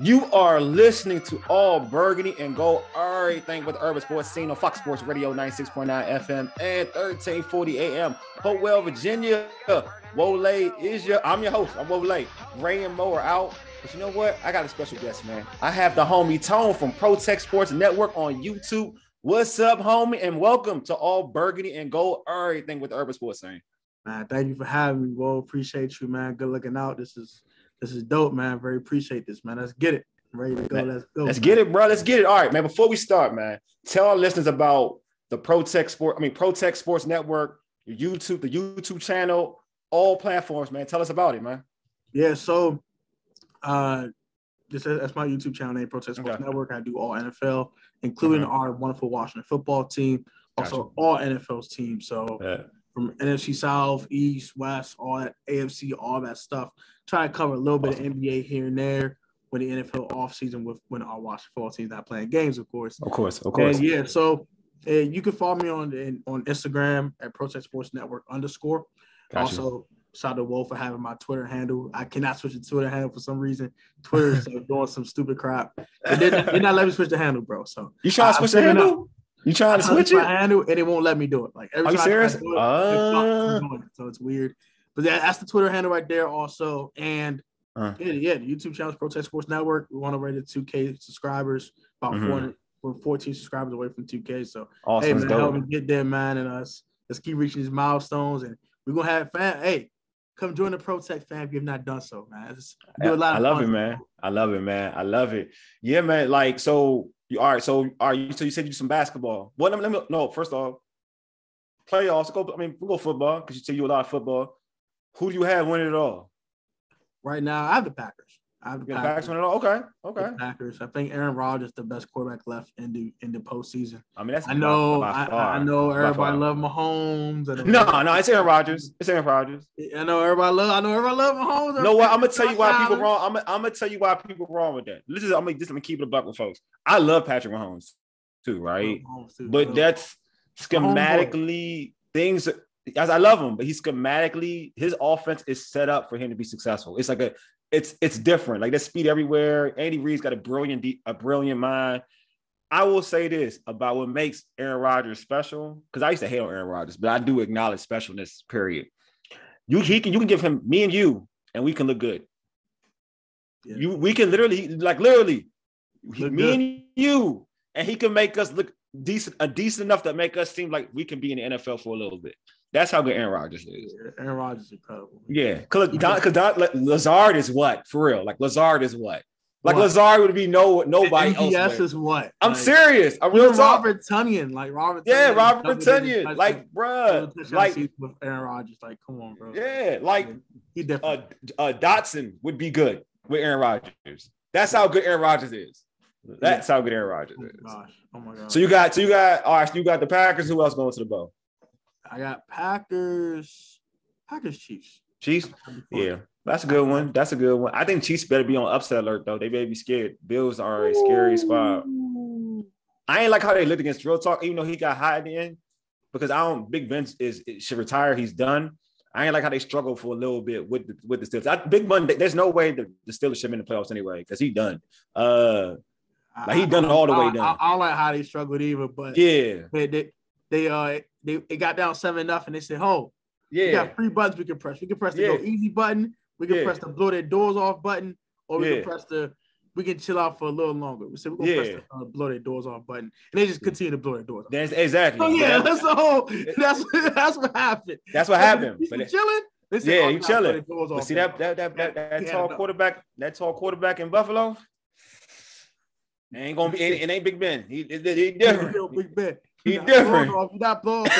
You are listening to All Burgundy and Gold, everything with the urban sports scene on Fox Sports Radio 96.9 FM and 1340 AM. Hopewell, Virginia. Wole I'm your host. I'm Wole. Ray and Mo are out. But you know what? I got a special guest, man. I have the homie Tone from Protech Sports Network on YouTube. What's up, homie? And welcome to All Burgundy and Gold, everything with the urban sports scene. Man, thank you for having me, Wole. Appreciate you, man. Good looking out. This is dope, man. Very appreciate this, man. Let's get it. I'm ready to go. Man, let's go. Let's get it, bro. Let's get it. All right, man. Before we start, man, tell our listeners about the Protech Sports Network, your YouTube, the YouTube channel, all platforms, man. Tell us about it, man. Yeah, so that's my YouTube channel name, Protech Sports Network. I do all NFL, including our wonderful Washington football team, also all NFL's team. So from NFC South, East, West, all that, AFC, all that stuff. Try to cover a little bit of NBA here and there when the NFL offseason when our Washington football team's not playing games, of course. Of course. And yeah, so you can follow me on Instagram at Protech Sports Network _. Gotcha. Also, shout out to Wole for having my Twitter handle. I cannot switch the Twitter handle for some reason. Twitter is doing some stupid crap. They're not letting me switch the handle, bro. So you trying to switch the handle? You trying to switch my handle and it won't let me do it. Like every Are you time serious? I do it, so it's weird. But that's the Twitter handle right there also. And the YouTube channel is Protech Sports Network. We want to rate it 2K subscribers, about 400. We're 14 subscribers away from 2K. So awesome. Hey man, help me get there, man, and let's keep reaching these milestones. And we're gonna have fun. Hey, come join the Protech fam if you've not done so, man. Do a lot of fun. I love it, man. I love it. Yeah, man. Like, so you so you said you do some basketball. Well, let me no, first off, playoffs. We'll go football because you say you do a lot of football. Who do you have winning it all? Right now, I have the Packers. Packers winning it all. Okay. The Packers. I think Aaron Rodgers is the best quarterback left in the postseason. I mean, that's I know everybody love Mahomes. No, it's Aaron Rodgers. I know everybody love Mahomes. You know what? I'm gonna tell you why people wrong. I'm gonna tell you why people wrong with that. Let me keep it a buck with folks. I love Patrick Mahomes too, right? But that's schematically things. As I love him, but his offense is set up for him to be successful. It's like it's different. Like there's speed everywhere. Andy Reid's got a brilliant mind. I will say this about what makes Aaron Rodgers special, because I used to hate on Aaron Rodgers, but I do acknowledge specialness. Period. You can give him me and you, and we can look good. Yeah. We can literally me and you, and he can make us look decent enough to make us seem like we can be in the NFL for a little bit. That's how good Aaron Rodgers is. Yeah, Aaron Rodgers is incredible. Yeah, because Lazard is what? For real. Like, Lazard is what? Like, what? Lazard would be nobody else. Yes, is what? I'm serious. I'm real talk. Robert Tonyan. Like, Robert Tonyan. Yeah, Robert Tonyan. Like, bruh. Like, with Aaron Rodgers. Like, come on, bro. Yeah, like, he definitely. Dotson would be good with Aaron Rodgers. That's how good Aaron Rodgers is. That's how good Aaron Rodgers is. Gosh. Oh, my God. So you got all right, so you got the Packers. Who else going to the bowl? I got Packers, Chiefs. Chiefs? Yeah, that's a good one. I think Chiefs better be on upset alert, though. They better be scared. Bills are a scary squad. I ain't like how they looked against Real Talk, even though he got high at the end, because Big Ben should retire. He's done. I ain't like how they struggled for a little bit with the Steelers. Big Ben, there's no way the Steelers should be in the playoffs anyway, because he done. He done all the way done. I don't like how they struggled either, but yeah. They got down 7-0 and they said, we got 3 buttons we can press. We can press the go easy button, we can press the blow their doors off button, or we can press we can chill out for a little longer. We said we're gonna press the blow their doors off button, and they just continue to blow their doors off. That's exactly. So that's what happened. That's what happened. But chilling. He chilling. But see that tall quarterback in Buffalo. It ain't gonna be. It ain't Big Ben. He different. Big Ben. He different. Not blowing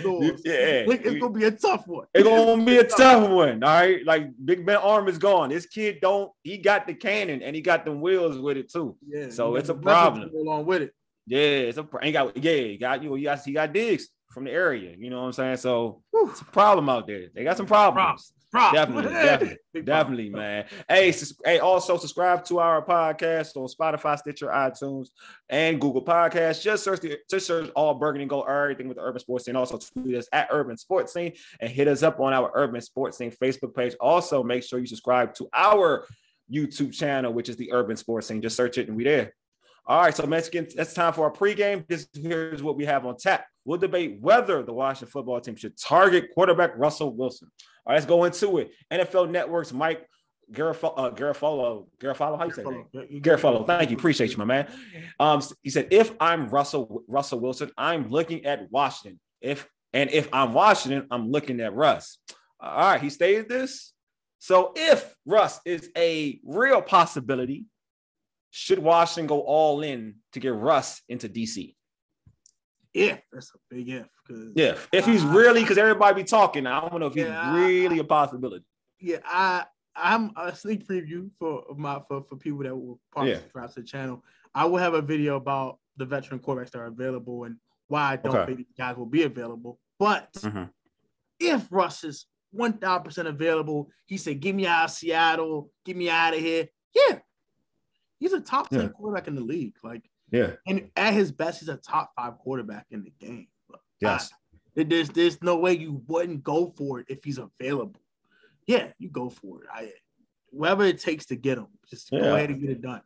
doors. It's gonna be a tough one. It's gonna be a tough one. All right, like Big Ben arm is gone. This kid he got the cannon and he got them wheels with it too. Yeah. So it's a problem. Along with it. Yeah, it's a. He got digs from the area. You know what I'm saying? So it's a problem out there. They got some problems. Definitely, man. Hey, also subscribe to our podcast on Spotify, Stitcher, iTunes, and Google Podcasts. Just search All Burgundy and Go, everything with the Urban Sports Scene. Also tweet us at Urban Sports Scene and hit us up on our Urban Sports Scene Facebook page. Also, make sure you subscribe to our YouTube channel, which is the Urban Sports Scene. Just search it and we there. All right, so Mexicans, it's time for our pregame. Here's what we have on tap. We'll debate whether the Washington football team should target quarterback Russell Wilson. All right, let's go into it. NFL Network's Mike Garafolo, how you say that? Garafolo, thank you. Appreciate you, my man. He said, if I'm Russell Wilson, I'm looking at Washington. If I'm Washington, I'm looking at Russ. All right, he stated this. So if Russ is a real possibility, should Washington go all in to get Russ into DC? If that's a big if. If he's really, because everybody be talking, I don't know if he's really a possibility. Yeah, I'm a sneak preview for people that will probably subscribe to the channel. I will have a video about the veteran quarterbacks that are available and why I don't think these guys will be available. But if Russ is 1,000% available, he said, "Get me out of Seattle, get me out of here." Yeah. He's a top 10 quarterback in the league. And at his best, he's a top 5 quarterback in the game. Yes. There's no way you wouldn't go for it if he's available. Yeah, you go for it. Whatever it takes to get him, just go ahead and get it done.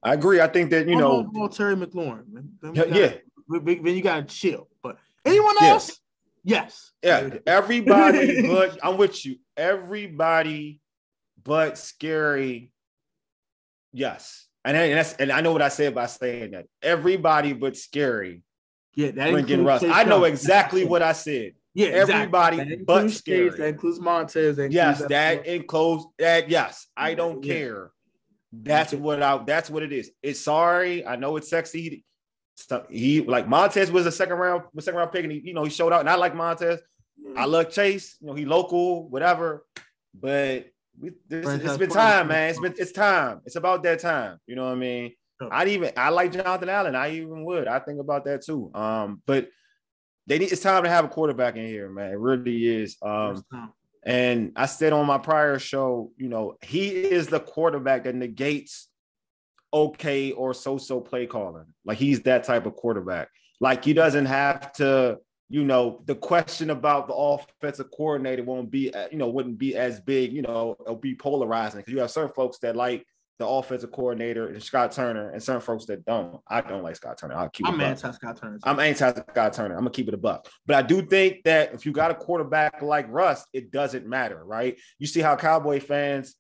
I agree. I think that, Terry McLaurin. Then you got to chill. But anyone else? Yes. Yeah, everybody but I'm with you. Everybody but Scary. Yes. And I know what I said by saying that. Everybody but Scary. Yeah, that bringing Russ. I know exactly what I said. Yeah, everybody exactly. but Scary. That includes Montez. That includes that. Yes, I don't care. That's what it is. It's sorry. I know it's sexy. He like Montez was a second round pick, and he showed out. And I like Montez. I love Chase. He local, whatever. But it's been time, man. It's time. It's about that time. You know what I mean? I like Jonathan Allen. I think about that too. But it's time to have a quarterback in here, man. It really is. And I said on my prior show, he is the quarterback that negates okay or so play calling. Like he's that type of quarterback. Like he doesn't have to. The question about the offensive coordinator wouldn't be as big, it'll be polarizing because you have certain folks that like the offensive coordinator and Scott Turner and certain folks that don't. I don't like Scott Turner. I'm anti-Scott Turner. I'm anti-Scott Turner. I'm going to keep it a buck. But I do think that if you got a quarterback like Russ, it doesn't matter, right? You see how Cowboy fans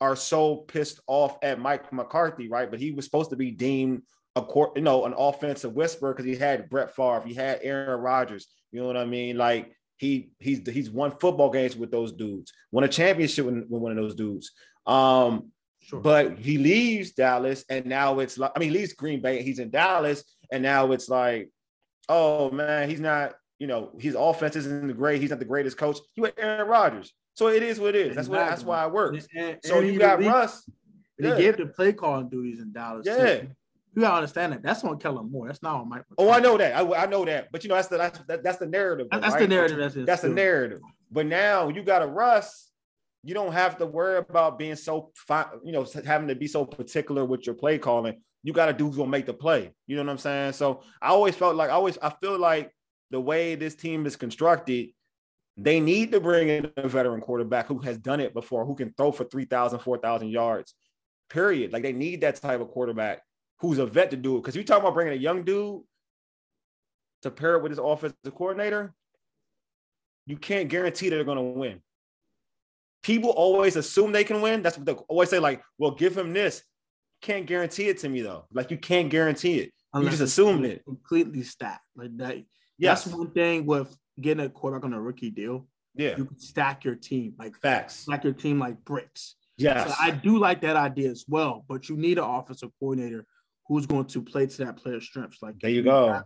are so pissed off at Mike McCarthy, right? But he was supposed to be deemed an offensive whisperer because he had Brett Favre, he had Aaron Rodgers. You know what I mean? Like he's won football games with those dudes, won a championship with one of those dudes. Sure. But he leaves Dallas, and now it's like, he leaves Green Bay, he's in Dallas, and now it's like, oh man, he's not, his offense isn't great. He's not the greatest coach. You had Aaron Rodgers. So it is what it is. That's why it works. So you got Russ. They gave the play calling duties in Dallas. Yeah. Too. You gotta understand that. That's on Kellen Moore. That's not on Mike. Oh, I know that. I know that. But that's the narrative. That's the narrative. That's the narrative. But now you got a Russ. You don't have to worry about being so having to be so particular with your play calling. You got to do who's gonna make the play. You know what I'm saying? So I feel like the way this team is constructed, they need to bring in a veteran quarterback who has done it before, who can throw for 3,000, 4,000 yards. Period. Like they need that type of quarterback who's a vet to do it. Because you talking about bringing a young dude to pair it with his offensive coordinator, you can't guarantee that they're going to win. People always assume they can win. That's what they always say, like, well, give him this. Can't guarantee it to me, though. Like, you can't guarantee it. Unless you just assume it. Completely stacked. Like that. Yes. That's one thing with getting a quarterback on a rookie deal. Yeah. You can stack your team. Like facts. Stack your team like bricks. Yes. So I do like that idea as well. But you need an offensive coordinator who's going to play to that player's strengths. Like there you go.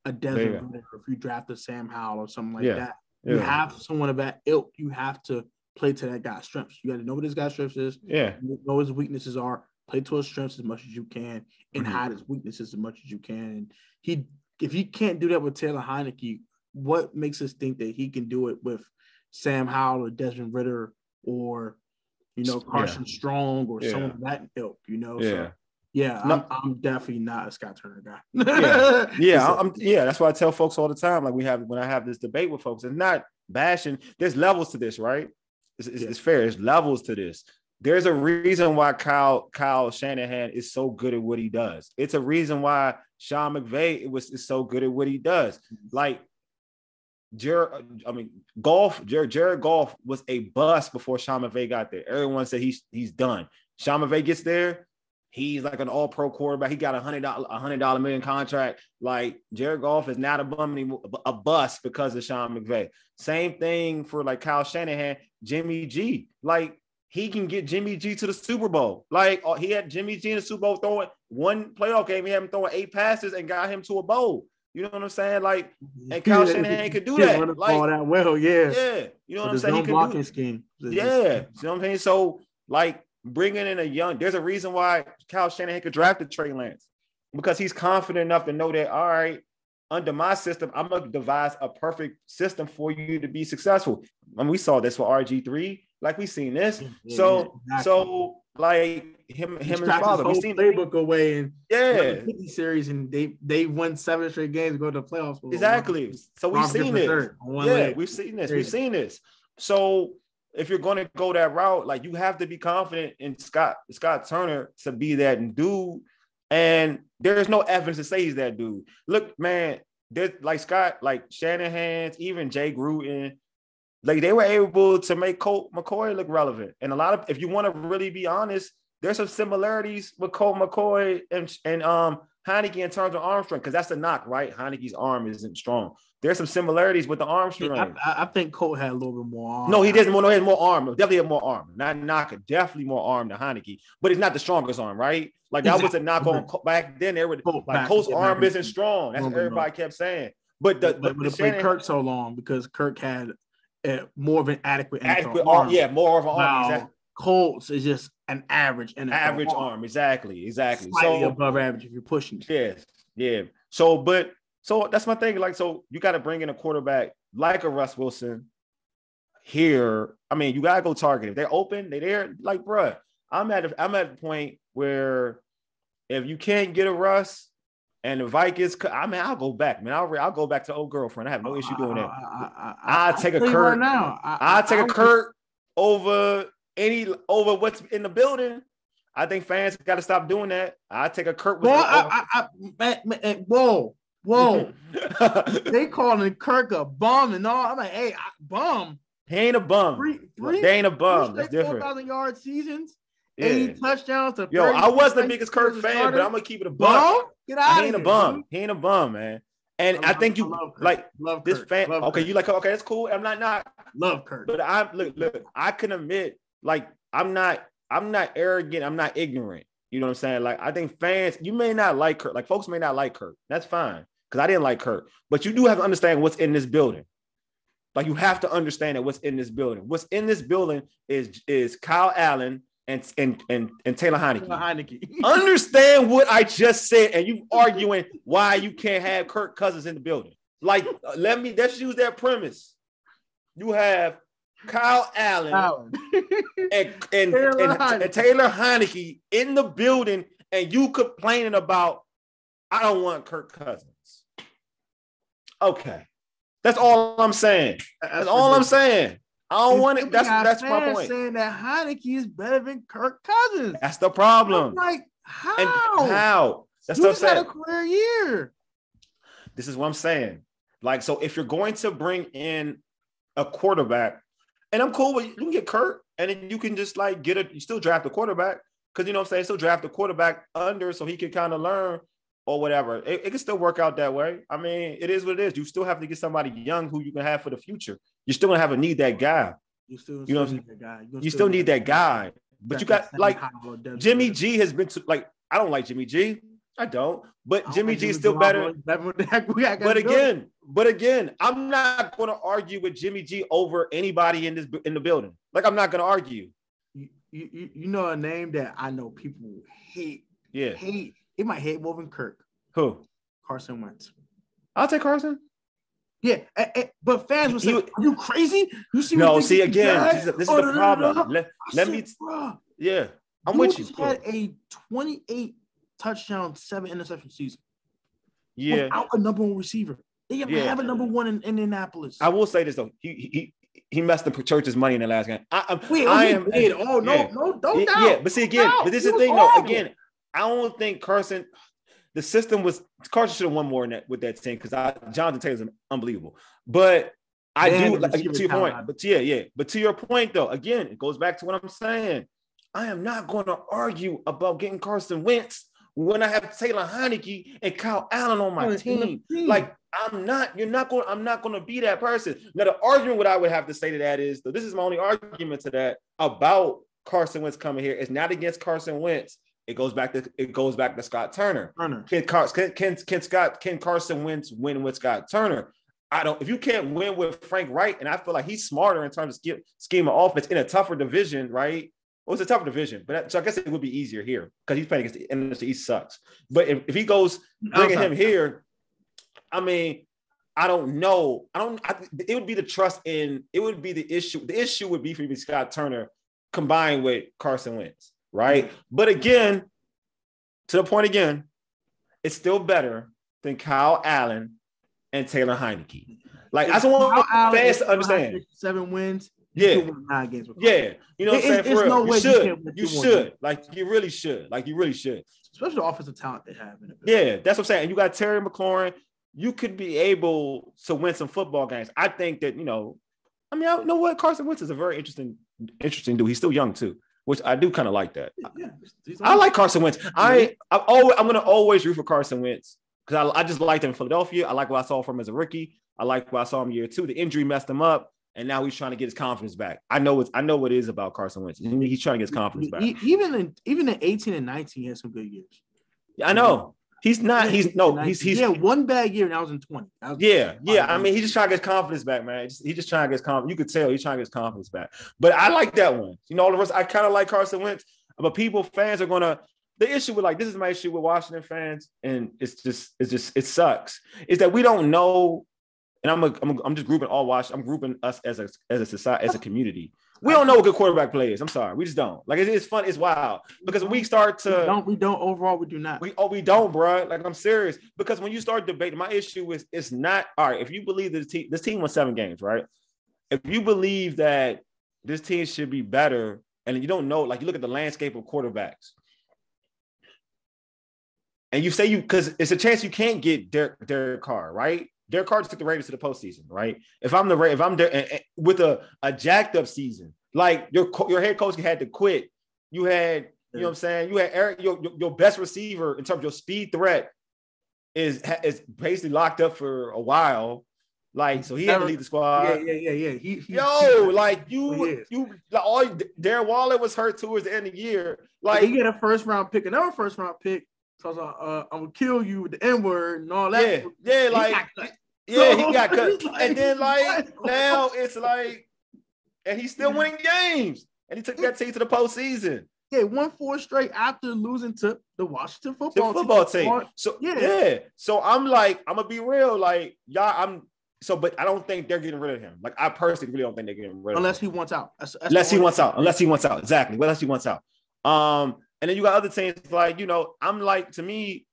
A Desmond Ritter, if you draft a Sam Howell or something like that. You have someone of that ilk. You have to play to that guy's strengths. You got to know what this guy's strengths is. Yeah. Know his weaknesses are. Play to his strengths as much as you can and hide his weaknesses as much as you can. And if he can't do that with Taylor Heineke, what makes us think that he can do it with Sam Howell or Desmond Ritter or, Carson Strong or someone of that ilk, So, I'm definitely not a Scott Turner guy. That's why I tell folks all the time, like when I have this debate with folks, it's not bashing. There's levels to this, right? It's fair. There's levels to this. there's a reason why Kyle Shanahan is so good at what he does. It's a reason why Sean McVay is so good at what he does. Like Jared Goff was a bust before Sean McVay got there. Everyone said he's done. Sean McVay gets there, he's like an all-pro quarterback. He got $100 million contract. Like Jared Goff is not a bust because of Sean McVay. Same thing for like Kyle Shanahan, Jimmy G. Like he can get Jimmy G to the Super Bowl. Like he had Jimmy G in the Super Bowl throwing one playoff game. He had him throwing 8 passes and got him to a bowl. You know what I'm saying? Like, and Kyle Shanahan could do that. Like, that well, yeah. Yeah. You know what I'm saying? He could do scheme. Yeah. You know what I'm saying? So, like, bringing in there's a reason why Kyle Shanahan could draft Trey Lance, because he's confident enough to know that, all right, under my system, I'm going to devise a perfect system for you to be successful. And we saw this for RG3. Like, we seen this. Yeah, so, exactly. So, like, him and his father. We seen playbook away and yeah, 50 series, and they won 7 straight games to go to the playoffs. Exactly. So we've seen this. We've seen this. We've seen this. So if you're going to go that route, like you have to be confident in Scott Turner to be that dude. And there's no evidence to say he's that dude. Look, man, there's like Scott, like Shanahan's, even Jay Gruden, like they were able to make Colt McCoy look relevant. And a lot of, if you want to really be honest, there's some similarities with Colt McCoy and Heineke in terms of arm strength, because that's the knock, right? Heineke's arm isn't strong. There's some similarities with the arm strength. I think Colt had a little bit more arm. No, he doesn't. No, he has more arm. Definitely have more arm. Not knock, definitely more arm than Heineke, but it's not the strongest arm, right? Like that was a knock on back then. They were like Colt's arm isn't strong. That's what everybody kept saying. But it played Kirk so long because Kirk had more of an adequate arm. Yeah, more of an arm. Exactly. Colts is just an average arm. Exactly. Slightly above average if you're pushing. Yes. Yeah. So that's my thing. Like, so you got to bring in a quarterback like a Russ Wilson here. I mean, you got to go target. If they're open, they're there. Like, bruh, I'm at the point where if you can't get a Russ and the Vikings, I mean, I'll go back, man. I'll go back to old girlfriend. I have no issue doing that. I'll take a Kirk. I'll take a Kirk over what's in the building. I think fans got to stop doing that. I take a Kirk. Whoa. They calling Kirk a bum and all. I'm like, hey, bum. He ain't a bum. They ain't a bum. It's different. 4,000-yard seasons, 80 touchdowns. I was the biggest Kirk fan, but I'm gonna keep it a bum. Get out of here. He ain't a bum. He ain't a bum, man. And I think you like this fan. Okay, you like, okay, that's cool. I'm not love Kirk, but I look. I can admit, like, I'm not arrogant. I'm not ignorant. You know what I'm saying? Like, I think fans, you may not like Kirk. Like, folks may not like Kirk. That's fine, because I didn't like Kirk. But you do have to understand what's in this building. Like, you have to understand that what's in this building. What's in this building is Kyle Allen and Taylor Heineke. Understand what I just said, and you arguing why you can't have Kirk Cousins in the building. Like, let's use that premise. You have Kyle Allen and Taylor Heineke in the building, and you complaining about, I don't want Kirk Cousins. Okay. That's all I'm saying. That's all I'm saying. I don't want it. That's my point. Saying that Heineke is better than Kirk Cousins. That's the problem. I'm like, how? And how? That's what I'm saying. Had a career year. This is what I'm saying. Like, so if you're going to bring in a quarterback, and I'm cool with you can get Kirk, and then you can just like you still draft a quarterback, because you know what I'm saying, still draft a quarterback under so he can kind of learn or whatever. It can still work out that way. I mean, it is what it is. You still have to get somebody young who you can have for the future. You're still gonna need that guy. You still need that guy. But you got like Jimmy G has been to, like, I don't like Jimmy G. I don't. But Jimmy G is still better. But again, I'm not going to argue with Jimmy G over anybody in the building. Like, I'm not going to argue. You know a name that I know people hate. Yeah. Hate. It might hate more than Kirk. Who? Carson Wentz. I'll take Carson. Yeah, but fans will say, "Are you crazy? You see?" No, see again. This is the problem. Let me. Yeah, I'm with you. Had a 28 touchdown, 7 interception season. Yeah, without a number one receiver. They have a number one in Indianapolis. I will say this though. he messed up Church's money in the last game. Don't doubt. Yeah, but see again, but this is the thing though. Again, I don't think Carson should have won more with that team because Jonathan Taylor's unbelievable. But I do to your point. But But to your point though, again, it goes back to what I'm saying. I am not going to argue about getting Carson Wentz when I have Taylor Heineke and Kyle Allen on my team. Like I'm not going to be that person. Now the argument what I would have to say to that is, though, this is my only argument to that about Carson Wentz coming here. It's not against Carson Wentz. It goes back to Scott Turner. Can Carson Wentz win with Scott Turner? If you can't win with Frank Wright, and I feel like he's smarter in terms of scheme of offense in a tougher division, right? Well, it's a tougher division, so I guess it would be easier here because he's playing against the NFC East sucks. But if he goes bringing him here, I mean, I don't know. It would be the trust in. It would be the issue. The issue would be for me Scott Turner combined with Carson Wentz, right? But again, to the point again, it's still better than Kyle Allen and Taylor Heineke. Like I just want fans to understand. 7 wins. Yeah. 9 games. Yeah. You know what I'm saying? For real. No way you should. Like you really should. Especially the offensive talent they have in it. Yeah, that's what I'm saying. And you got Terry McLaurin. You could be able to win some football games. I think that, you know what? Carson Wentz is a very interesting dude. He's still young too, which I do kind of like that. Yeah, I like Carson Wentz. I'm going to always root for Carson Wentz because I just liked him in Philadelphia. I like what I saw from him as a rookie. I like what I saw him year 2. The injury messed him up. And now he's trying to get his confidence back. I know what it is about Carson Wentz. He's trying to get his confidence back. Even in 18 and 19, he had some good years. I know. He's one bad year and I was in 20. I mean, he's just trying to get his confidence back, man. He's just trying to get his confidence. You could tell he's trying to get his confidence back. But I like that one. You know, all of us, I kind of like Carson Wentz. But fans are gonna. The issue with this is my issue with Washington fans, and it sucks. Is that we don't know. And I'm just grouping all Washington. I'm grouping us as a society, as a community. We don't know what good quarterback play is. I'm sorry, we just don't. Like it's fun, it's wild because when we start to we don't overall we do not. We don't, bro. Like I'm serious because when you start debating, my issue is it's not all right. If you believe that this team won 7 games, right? If you believe that this team should be better, and you don't know, like you look at the landscape of quarterbacks, and you say because it's a chance you can't get Derek Carr, right? Derek Carr took the Raiders to the postseason, right? If I'm there with a jacked up season, like your head coach had to quit. You had, you know what I'm saying? You had Eric, your best receiver in terms of your speed threat is basically locked up for a while. Like, so he had to lead the squad. Darren Waller was hurt towards the end of the year. Like he get a first round pick, another first round pick. So I'm gonna kill you with the N-word and all that. He got cut. And then now it's like, and he's still winning games. And he took that team to the postseason. Yeah, won 4 straight after losing to the Washington football team. So So I'm gonna be real, but I don't think they're getting rid of him. Like I personally really don't think they're getting rid of him. Unless he wants out. Unless he wants out. Exactly. Unless he wants out. And then you got other teams to me,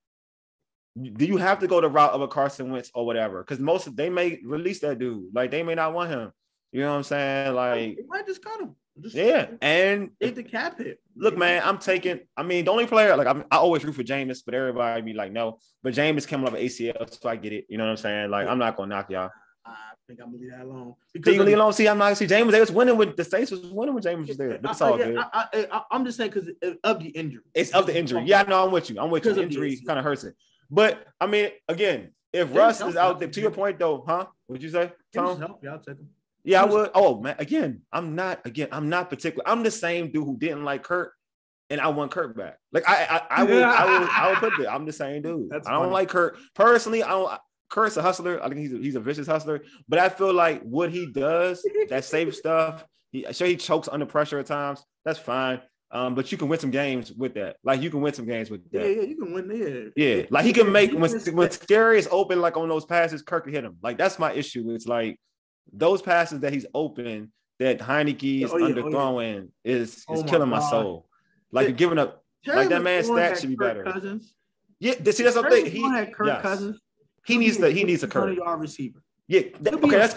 do you have to go the route of a Carson Wentz or whatever? Because they may release that dude. Like they may not want him. You know what I'm saying? Like they might just cut him. And take the cap hit. Look, man, the only player I always root for Jameis, but everybody be like, no. But Jameis coming off of ACL, so I get it. You know what I'm saying? Like I'm not gonna knock y'all. I think I'm gonna leave that alone. Because you leave alone. See, I'm not see Jameis. They was winning with the Saints was winning when Jameis was there. But it's all good. I'm just saying because of the injury. It's of the injury. Yeah, no, I'm with you. The injury kind of hurts it. But I mean, again, if Russ is out there, to your point though, huh? What'd you say, Tom? Yeah, I'll take him. Yeah, I would. Oh man, I'm not particular. I'm the same dude who didn't like Kurt, and I want Kurt back. Like I would put it. I'm the same dude. I don't like Kurt personally. Kurt's a hustler. I think he's a vicious hustler. But I feel like what he does, that safe stuff. He chokes under pressure at times. That's fine. But you can win some games with that. Like you can win some games with that. Yeah, you can win there. Yeah, like he can make when Scary is open, like on those passes, Kirk can hit him. Like that's my issue. It's like those passes that he's open, that Heineke is underthrowing is killing my soul. Like you're giving up. Like that man's stats should be better. Cousins. Yeah, see that's something. He had Kirk Cousins. He needs a Kirk. 20-yard receiver. Yeah, okay. That's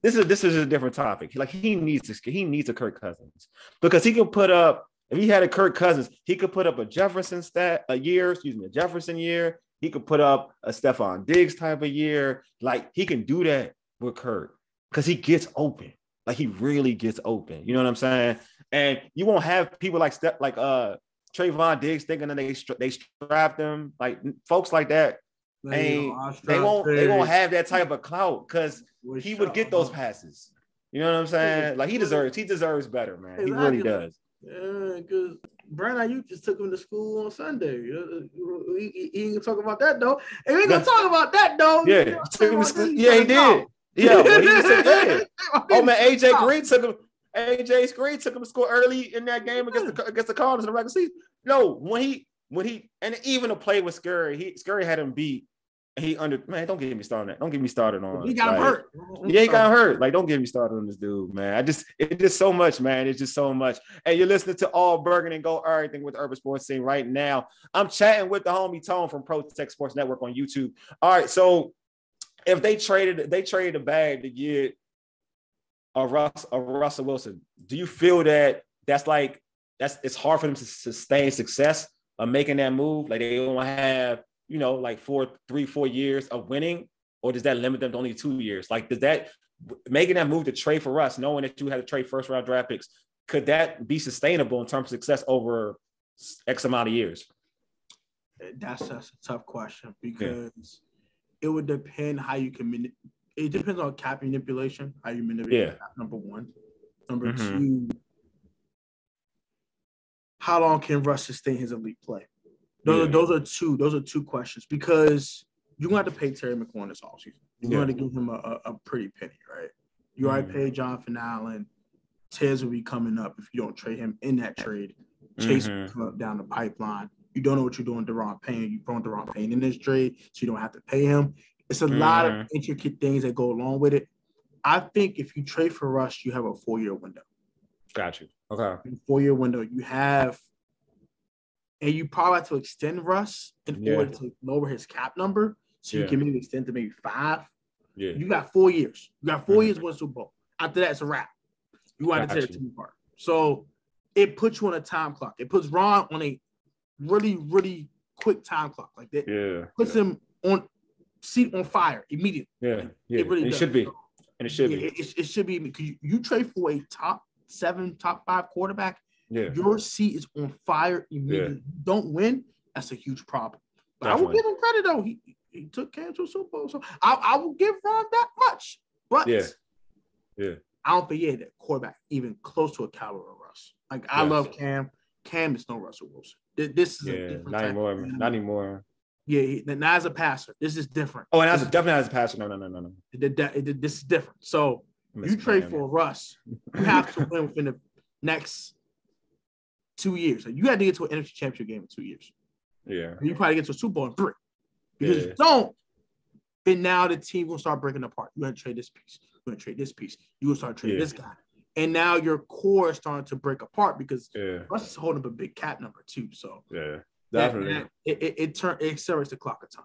this is a different topic. Like he needs a Kirk Cousins because he can put up. If he had a Kirk Cousins, he could put up a Jefferson Jefferson year. He could put up a Stephon Diggs type of year. Like he can do that with Kirk because he gets open. Like he really gets open. You know what I'm saying? And you won't have people like Trayvon Diggs thinking that they strapped him. Like folks like that. They won't have that type of clout because he would get those passes. You know what I'm saying? Like he deserves better, man. Exactly. He really does. Yeah, because Brandon, you just took him to school on Sunday. He ain't gonna talk about that though. And we ain't gonna talk about that though. Yeah, he did. Yeah, well, he just said, yeah. Oh man, AJ Green took him. AJ Green took him to school early in that game against the Cardinals in the regular season. No, when he and even to play with Scurry, Scurry had him beat. Man, don't get me started on that. Don't get me started on. He got hurt. Yeah, he got hurt. Like, don't get me started on this dude, man. It's just so much, man. It's just so much. And you're listening to All Burgundy and Go Errrything with the Urban Sports Scene right now. I'm chatting with the homie Tone from Protech Sports Network on YouTube. All right, so if they traded a bag to get a Russell Wilson, do you feel that it's hard for them to sustain success of making that move? Like they don't have, like 4 years of winning, or does that limit them to only 2 years? Like, does that making that move to trade for Russ, knowing that you had to trade first round draft picks, could that be sustainable in terms of success over X amount of years? That's a tough question because it would depend how you can. It depends on cap manipulation, how you manipulate cap, number one. Number two, how long can Russ sustain his elite play? Those are two questions because you're going to have to pay Terry McLaurin this offseason. You're going to give him a pretty penny, right? You already paid Jonathan Allen. Tez will be coming up if you don't trade him in that trade. Chase will come up down the pipeline. You don't know what you're doing, Deron Payne. You brought Deron Payne in this trade, so you don't have to pay him. It's a lot of intricate things that go along with it. I think if you trade for Russ, you have a 4-year window. Got you. Okay. 4-year window. You have – and you probably have to extend Russ in order to lower his cap number so you can maybe extend to maybe 5. Yeah. You got 4 years. You got 4 years to win Super Bowl. After that, it's a wrap. You want to tear the team apart. So it puts you on a time clock. It puts Ron on a really, really quick time clock. Like that. Puts him on fire immediately. Yeah. It really does. It should be. And it should be. It should be because you trade for a top 7, top 5 quarterback. Yeah. Your seat is on fire immediately. You don't win, that's a huge problem. But Definitely. I will give him credit though. He took Cam to a Super Bowl. So I will give Ron that much. But I don't think he had that quarterback even close to a caliber of Russ. Like I love Cam. Cam is no Russell Wilson. This is a different not anymore. Not anymore. Yeah, not as a passer. This is different. Oh, and definitely as a passer. No. This is different. So you trade for Russ, you have to win within the next 2 years. Like you had to get to an NFC Championship game in 2 years. Yeah. You probably get to a Super Bowl in 3. Because if you don't, then now the team will start breaking apart. You're going to trade this piece. You're going to trade this piece. You're going to start trading this guy. And now your core is starting to break apart because Russ is holding up a big cap number too. So definitely. It accelerates the clock of time.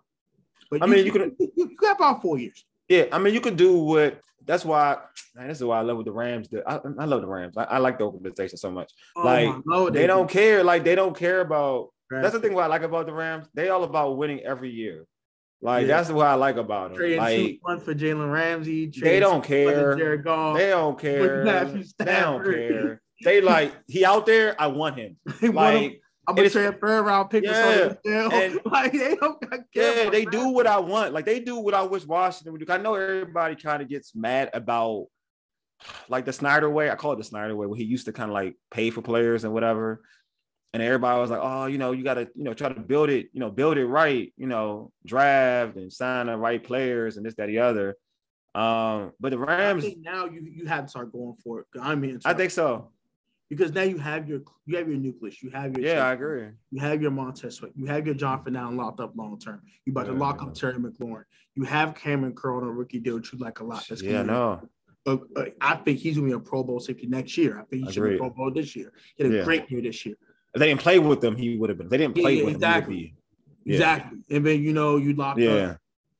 But you got about 4 years. Yeah, I mean, you could do what. That's why. Man, this is why I love what the Rams do. I love the Rams. I like the organization so much. They don't care. Like they don't care about. That's the thing what I like about the Rams. They all about winning every year. That's what I like about them. Trading 2-1 for Jalen Ramsey. They don't care. They don't care. They don't care. They like he out there. I want him. I'm gonna trade a 3rd round pick. And, they don't care. Yeah, they do what I want. Like they do what I wish Washington would do. I know everybody kind of gets mad about like the Snyder way. I call it the Snyder way, where he used to kind of like pay for players and whatever. And everybody was like, oh, you got to, try to build it right, draft and sign the right players and this, that, the other. But the Rams. I think now you have to start going for it. I think so. Because now you have your nucleus. You have your I agree. You have your Montez Sweat. You have your John Allen locked up long term. You about to lock up Terry McLaurin. You have Cameron Curl on a rookie deal, which you like a lot. I think he's gonna be a Pro Bowl safety next year. I think he should be a Pro Bowl this year. He had a great year this year. If they didn't play with them, he would have been. If they didn't play with him, he would be. Exactly. And then you lock up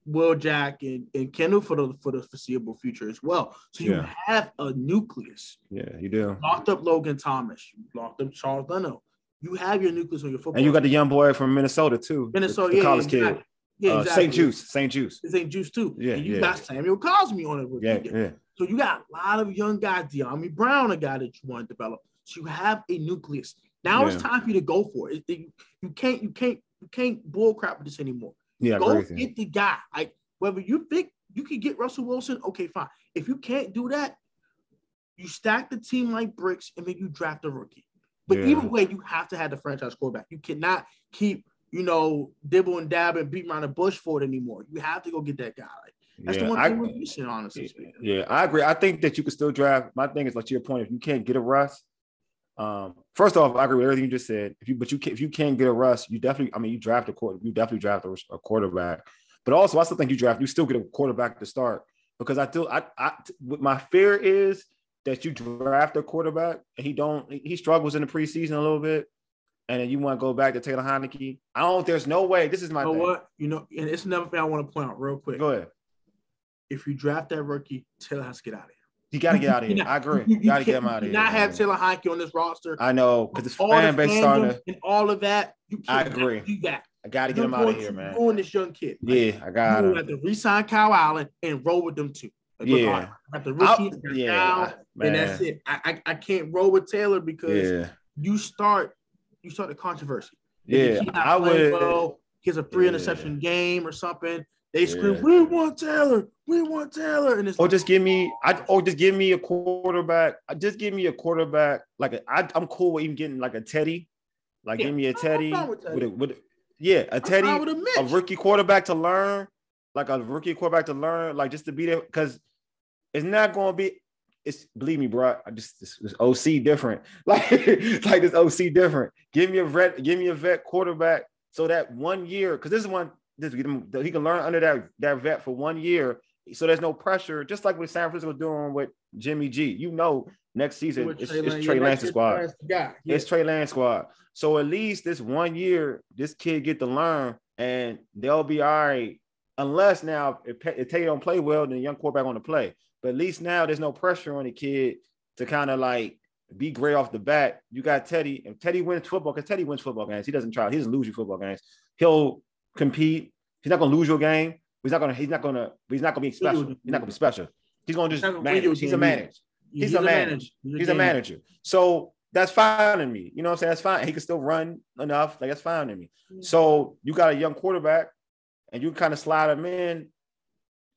Will Jack and Kendall for the foreseeable future as well. So you have a nucleus. Yeah, you do. Locked up Logan Thomas. You locked up Charles Leno. You have your nucleus on your football. And you got the young boy from Minnesota too. The college kid. Yeah, exactly. St. Juice too. Yeah, and you got Samuel Cosme on it. Yeah. So you got a lot of young guys. De'Ami Brown, a guy that you want to develop. So you have a nucleus. Now it's time for you to go for it. You can't bull crap with this anymore. Yeah, go get the guy. Like whether you think you can get Russell Wilson, okay, fine. If you can't do that, you stack the team like bricks and then you draft a rookie. But either way, you have to have the franchise quarterback. You cannot keep, dibble and dab and beat around the bush for it anymore. You have to go get that guy. Like, that's the one thing we're missing, honestly speaking. Yeah, I agree. I think that you can still draft. My thing is, like to your point, if you can't get a Russ, first off, I agree with everything you just said. If you can't get a Russ, you definitely, you definitely draft a quarterback. But also, I still think you still get a quarterback to start because my fear is that you draft a quarterback and he struggles in the preseason a little bit, and then you want to go back to Taylor Heineke. There's no way. This is my thing. What? And it's another thing I want to point out real quick. Go ahead. If you draft that rookie, Taylor has to get out of here. You got to get out of here. I agree. You got to get him out of here. Not have Taylor Heineke on this roster. I know, because the fan base starting to... And all of that, you can't do that. I got to get him out of here, man. You're this young kid. Yeah, I got him. You have to re-sign Kyle Allen and roll with them too. Like, I got the rookie down, and that's it. I can't roll with Taylor because you start the controversy. Yeah, I would. Well, he has a 3-interception game or something. They scream, "We want Taylor! We want Taylor!" And it's just give me a quarterback. Just give me a quarterback. I'm cool with even getting like a Teddy. Give me a Teddy a Teddy, a rookie quarterback to learn, just to be there because it's not going to be. Believe me, bro. This OC different. This OC different. Give me a vet quarterback so that 1 year because he can learn under that vet for 1 year. So there's no pressure, just like what San Francisco doing with Jimmy G. Next season it's Trey Lance's squad. It's Trey Lance squad. So at least this 1 year, this kid get to learn, and they'll be all right. Unless now, if Teddy don't play well, then the young quarterback going to play. But at least now there's no pressure on the kid to kind of be great off the bat. You got Teddy, and Teddy wins football because Teddy wins football games. He doesn't lose you football games. He'll compete. He's not going to lose your game. He's not going to be special. He's not going to be special. He's going to just manage. He's a manager. He's a manager. So that's fine to me. You know what I'm saying? That's fine. He can still run enough. That's fine to me. So you got a young quarterback and you kind of slide him in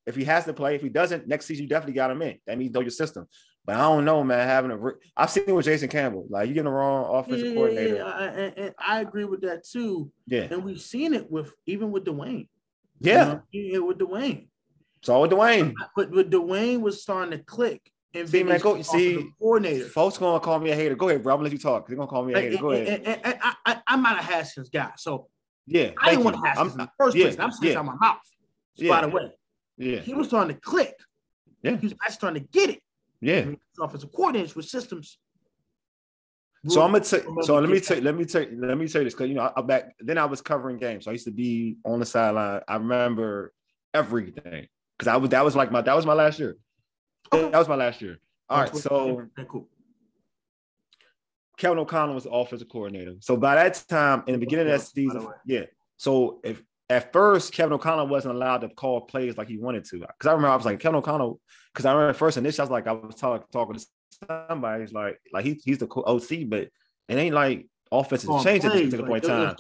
if he has to play. If he doesn't, next season you definitely got him in. That means you know your system. But I don't know, man. I've seen it with Jason Campbell. You getting the wrong offensive coordinator. And I agree with that too. Yeah. And we've seen it even with Dwayne. Yeah. With Dwayne. So with Dwayne. But Dwayne was starting to click. And coordinator. Folks gonna call me a hater. Go ahead, bro. I'm gonna let you talk. They're gonna call me a hater. Go ahead. And I'm not a Haskins guy, so yeah. I didn't want to Haskins in the first place. I'm saying out my mouth. By the way, he was starting to click. Yeah, he was actually starting to get it. Yeah, offensive coordinators with systems. So I'm gonna take. So let me tell you this because I was covering games. So I used to be on the sideline. I remember everything because that was my last year. That was my last year. All right, so cool. Kevin O'Connell was the offensive coordinator. So by that time, in the beginning of that season, So if at first Kevin O'Connell wasn't allowed to call plays like he wanted to, because I remember I was like Kevin O'Connell, because I remember first initially I was talking to somebody, he's the OC, but it ain't like offenses changed at this particular point in time.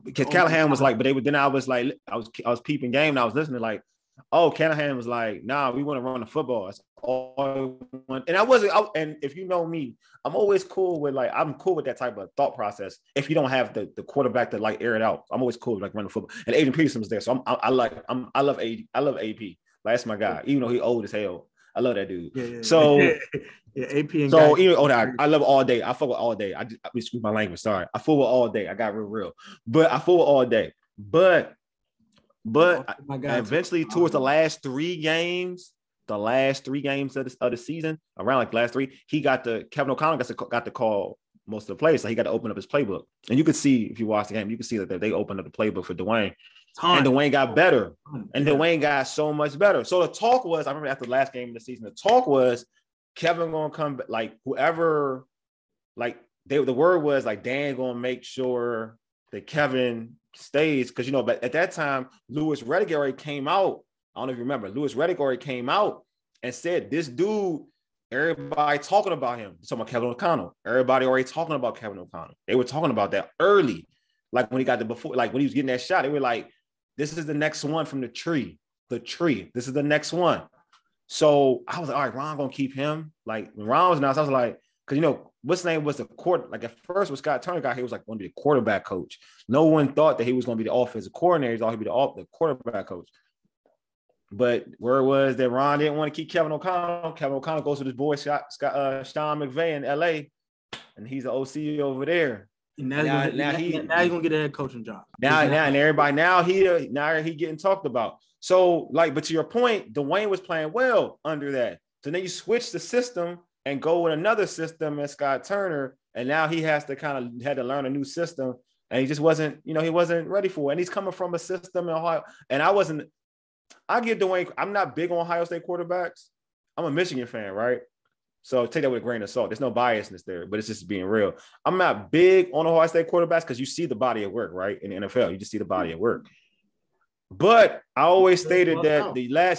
Because Callahan was like, but then I was like, I was peeping game and I was listening like, oh, Callahan was like, nah, we want to run the football. That's all I want. And and if you know me, I'm always cool with I'm cool with that type of thought process. If you don't have the quarterback to air it out, I'm always cool with running football. And Adrian Peterson was there, so I love AP. That's my guy, even though he old as hell. I love that dude. Yeah. So AP and so I love all day. I fuck with all day. I excuse my language. Sorry, I fuck with all day. I got real, but I fuck with all day. But eventually, towards the last three games of the season, around last three, Kevin O'Connell got to call most of the plays. So he got to open up his playbook. And you could see, if you watch the game, you can see that they opened up the playbook for Dwayne. And Dwayne got better. And Dwayne got so much better. So the talk was, I remember after the last game of the season, the talk was Kevin going to come, like whoever, like the word was like Dan going to make sure that Kevin stays. Because, but at that time, Louis Riddick already came out. I don't know if you remember. Louis Riddick already came out and said, this dude, everybody talking about him. Talking about Kevin O'Connell. Everybody already talking about Kevin O'Connell. They were talking about that early. Like when he got when he was getting that shot, they were like, this is the next one from the tree. This is the next one. So I was like, all right, Ron gonna keep him. Like when Ron was announced, I was like, because what's his name was the quarter. Like at first, when Scott Turner got here, he was like going to be the quarterback coach. No one thought that he was going to be the offensive coordinator. He thought he'd be the quarterback coach. But where it was that Ron didn't want to keep Kevin O'Connell. Kevin O'Connell goes with his boy Sean McVay in LA, and he's the OC over there. And now he's gonna get a head coaching job. Now he getting talked about. So but to your point, Dwayne was playing well under that. So then you switch the system and go with another system and Scott Turner, and now he had to learn a new system, and he just wasn't, he wasn't ready for it. And he's coming from a system in Ohio, and I give Dwayne. I'm not big on Ohio State quarterbacks. I'm a Michigan fan, right? So take that with a grain of salt. There's no biasness there, but it's just being real. I'm not big on Ohio State quarterbacks because you see the body of work, right? In the NFL, you just see the body of work. But I always stated that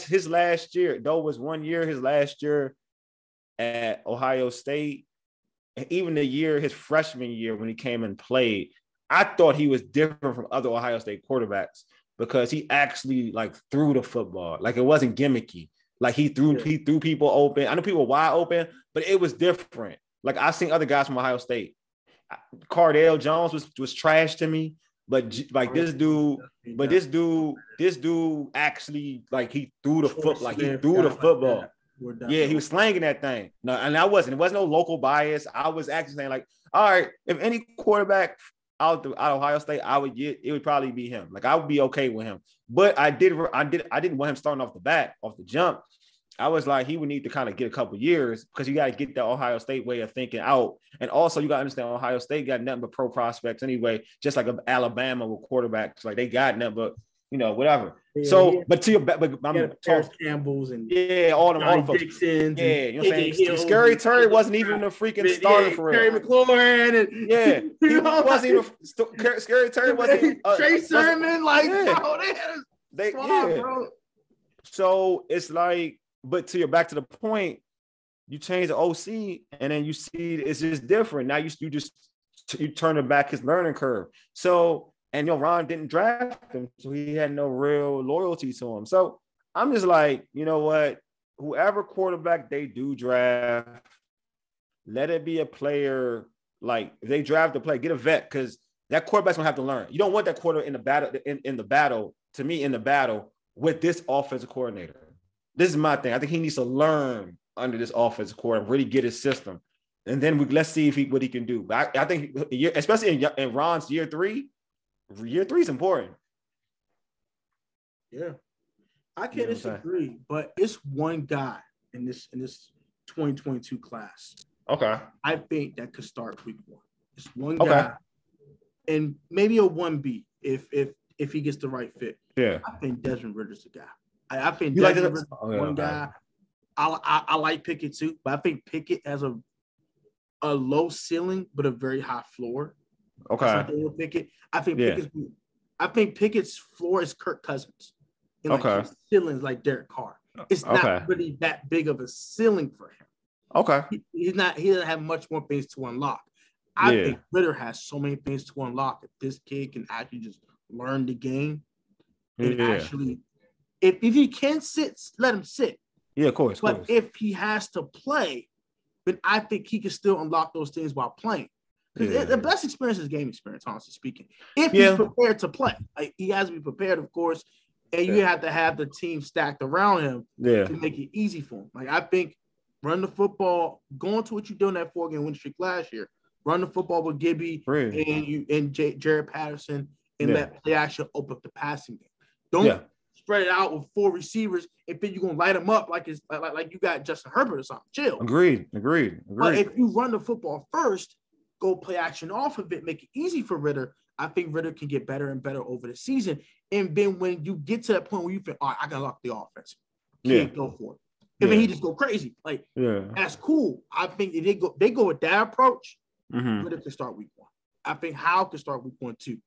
his last year, though was 1 year, his last year at Ohio State, and even his freshman year when he came and played, I thought he was different from other Ohio State quarterbacks because he actually threw the football. Like it wasn't gimmicky. Like he threw people open. I know people were wide open, but it was different. Like I seen other guys from Ohio State. Cardale Jones was trash to me, but this dude actually he threw the football. Yeah, he was slanging that thing. No, and it wasn't no local bias. I was actually saying all right, if any quarterback out Ohio State, it would probably be him. I would be okay with him. But I didn't want him starting off the jump. I was like, he would need to kind of get a couple years because you got to get the Ohio State way of thinking out. And also you got to understand Ohio State got nothing but pro prospects anyway, just like Alabama with quarterbacks. Like they got nothing but, whatever. Yeah, so, but to your back, I'm Paris Campbell's and all them Dixons. Yeah, you know what I'm saying? Scary Terry wasn't even a freaking starter for real. Terry McLaurin and he wasn't even Scary Terry wasn't even Trey Sermon, bro. So it's but back to the point, you change the OC and then you see it's just different. Now you turn it back his learning curve. So and Ron didn't draft him, so he had no real loyalty to him. So I'm just like, you know what? Whoever quarterback they do draft, let it be a player. If they draft a player, get a vet because that quarterback's gonna have to learn. You don't want that quarter in the battle with this offensive coordinator. This is my thing. I think he needs to learn under this offensive coordinator, really get his system, and then let's see what he can do. But I think, especially in Ron's year three is important. Yeah, I can't disagree, but it's one guy in this 2022 class. Okay, I think that could start week one. It's one guy, and maybe a 1B if he gets the right fit. Yeah, I think Desmond Ridder's the guy. I think Desmond Ridder's one guy. I like Pickett too, but I think Pickett has a low ceiling but a very high floor. Okay. Pickett. I think Pickett's floor is Kirk Cousins. And his ceiling's like Derek Carr. It's not really that big of a ceiling for him. Okay. He doesn't have much more things to unlock. I think Ridder has so many things to unlock. If this kid can actually just learn the game and actually, if he can sit, let him sit. Yeah, of course. But if he has to play, then I think he can still unlock those things while playing. Because the best experience is game experience, honestly speaking. If he's prepared to play, he has to be prepared, of course, and you have to have the team stacked around him to make it easy for him. I think run the football, going to what you did in that 4-game win streak last year. Run the football with Gibby and Jared Patterson, and let play action open up the passing game. Don't spread it out with 4 receivers and then you're gonna light them up like it's like you got Justin Herbert or something. Chill. Agreed. But if you run the football first, go play action off of it, make it easy for Ridder, I think Ridder can get better and better over the season. And then when you get to that point where you think, all right, I got to lock the offense. Can't go for it. And then he just go crazy. Like, that's cool. I think if they go with that approach, Ridder can start week 1. I think Howell can start week 1 too.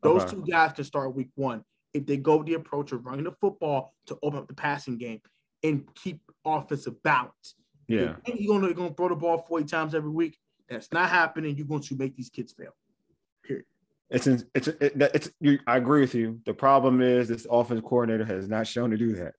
Those two guys can start week 1 if they go with the approach of running the football to open up the passing game and keep offensive balance. Yeah. You're going to throw the ball 40 times every week. That's not happening. You're going to make these kids fail. Period. I agree with you. The problem is this offensive coordinator has not shown to do that.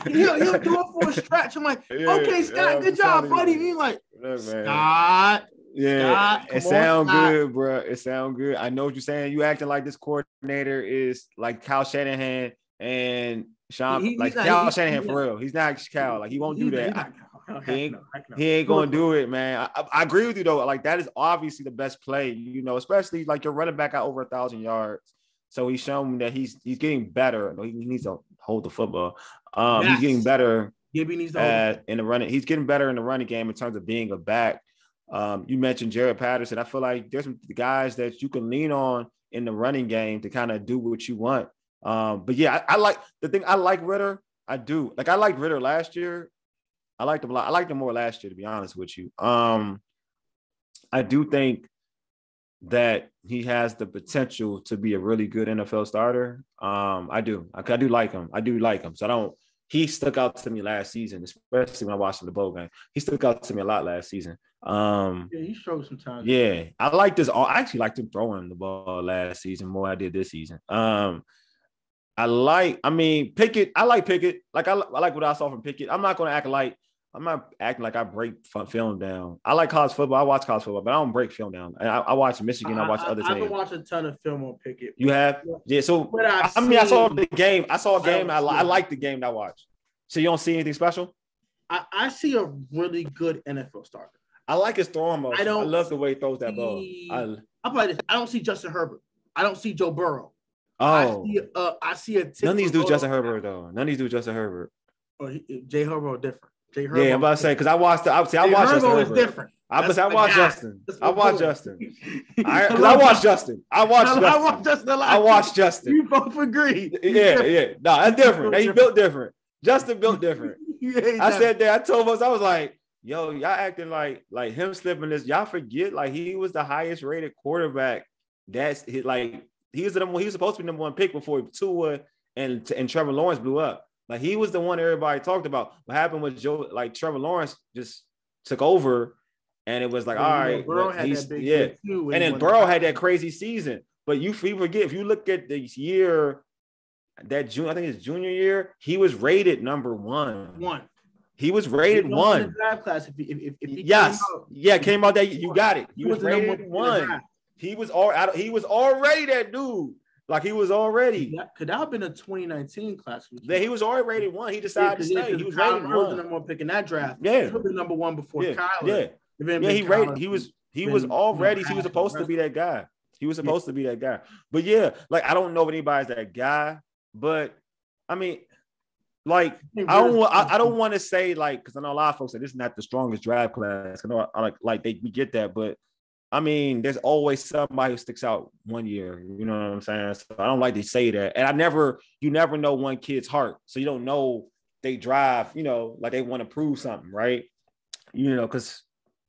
He'll do it for a stretch. I'm like, okay, Scott, good job, buddy. He's like, Scott. Yeah, it sounds good, bro. It sounds good. I know what you're saying. You acting like this coordinator is like Kyle Shanahan and Sean, Kyle Shanahan for real. He's not Kyle. Like, he won't do that. He ain't gonna do it, man. I agree with you though. Like, that is obviously the best play, especially like your running back got over 1,000 yards. So he's shown that he's getting better. He needs to hold the football. He's getting better in the running. He's getting better in the running game in terms of being a back. You mentioned Jared Patterson. I feel like there's some guys that you can lean on in the running game to kind of do what you want. But yeah, I like the thing. I like Ridder. I do. Like, I liked Ridder last year. I liked him a lot. I liked him more last year, to be honest with you. I do think that he has the potential to be a really good NFL starter. I do like him. So he stuck out to me last season, especially when I watched him the bowl game. He stuck out to me a lot last season. He showed some time. Yeah, I actually liked him throwing the ball last season more than I did this season. Pickett. I like Pickett. Like, I like what I saw from Pickett. I'm not acting like I break film down. I like college football. I watch college football, but I don't break film down. I watch Michigan. I watch other teams. I haven't watched a ton of film on Pickett. You have? Yeah. So, I saw the game. I saw a game. I like the game that I watched. So you don't see anything special? I see a really good NFL starter. I like his throwing motion. I love the way he throws that ball. I don't see Justin Herbert. I don't see Joe Burrow. Oh. I see a none of these do Justin Herbert, though. None of these do Justin Herbert. Jay Herbert different. Yeah, I'm about to say, because I watched Justin Herbert. Is different. I watched Justin. I watched Justin. I watched Justin. I watched Justin. You both agree. Yeah. No, that's different. He built different. Justin built different. I said that. I told us, I was like, yo, y'all acting like him slipping this. Y'all forget, like, he was the highest rated quarterback. That's like, he was supposed to be number 1 pick before Tua and Trevor Lawrence blew up. Like, he was the one everybody talked about. What happened with Trevor Lawrence just took over, and it was like, all right, and then Burrow had that crazy season. But you forget, if you look at the year, I think his junior year, he was rated number 1. He was rated 1. Draft class. If he came out that you got it. He was rated 1. He was already that dude. Like, he was already. Could that have been a 2019 class? He was already rated 1. He decided to stay. He was rated 1. He was the number 1 pick in that draft. Yeah. He was the number 1 before Yeah. Kyler. He was already. He was supposed to be that guy. To be that guy. But yeah, like, I don't know if anybody's that guy. But I mean, like, I don't want to say, like, because I know a lot of folks say this is not the strongest draft class. I know we get that, but I mean, there's always somebody who sticks out one year. You know what I'm saying? So I don't like to say that. And you never know one kid's heart. So you don't know they drive, like they want to prove something, right? Because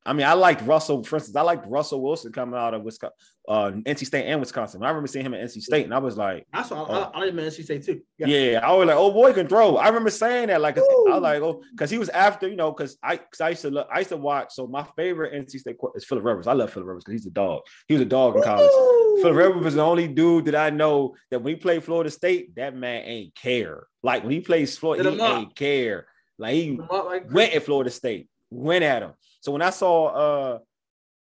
I mean, I liked Russell, for instance. I liked Russell Wilson coming out of Wisconsin, NC State and Wisconsin. I remember seeing him at NC State, and I was like, I didn't NC State too. Yeah, I was like, oh boy, can throw. I remember saying that, like, I was like, oh, because he was after, because I used to watch. So my favorite NC State is Phillip Rivers. I love Phillip Rivers because he's a dog. He was a dog in college. Phillip Rivers was the only dude that I know that when he played Florida State, that man ain't care. Like, when he plays Florida, he ain't care. Like, he went at Florida State, went at him. So when I saw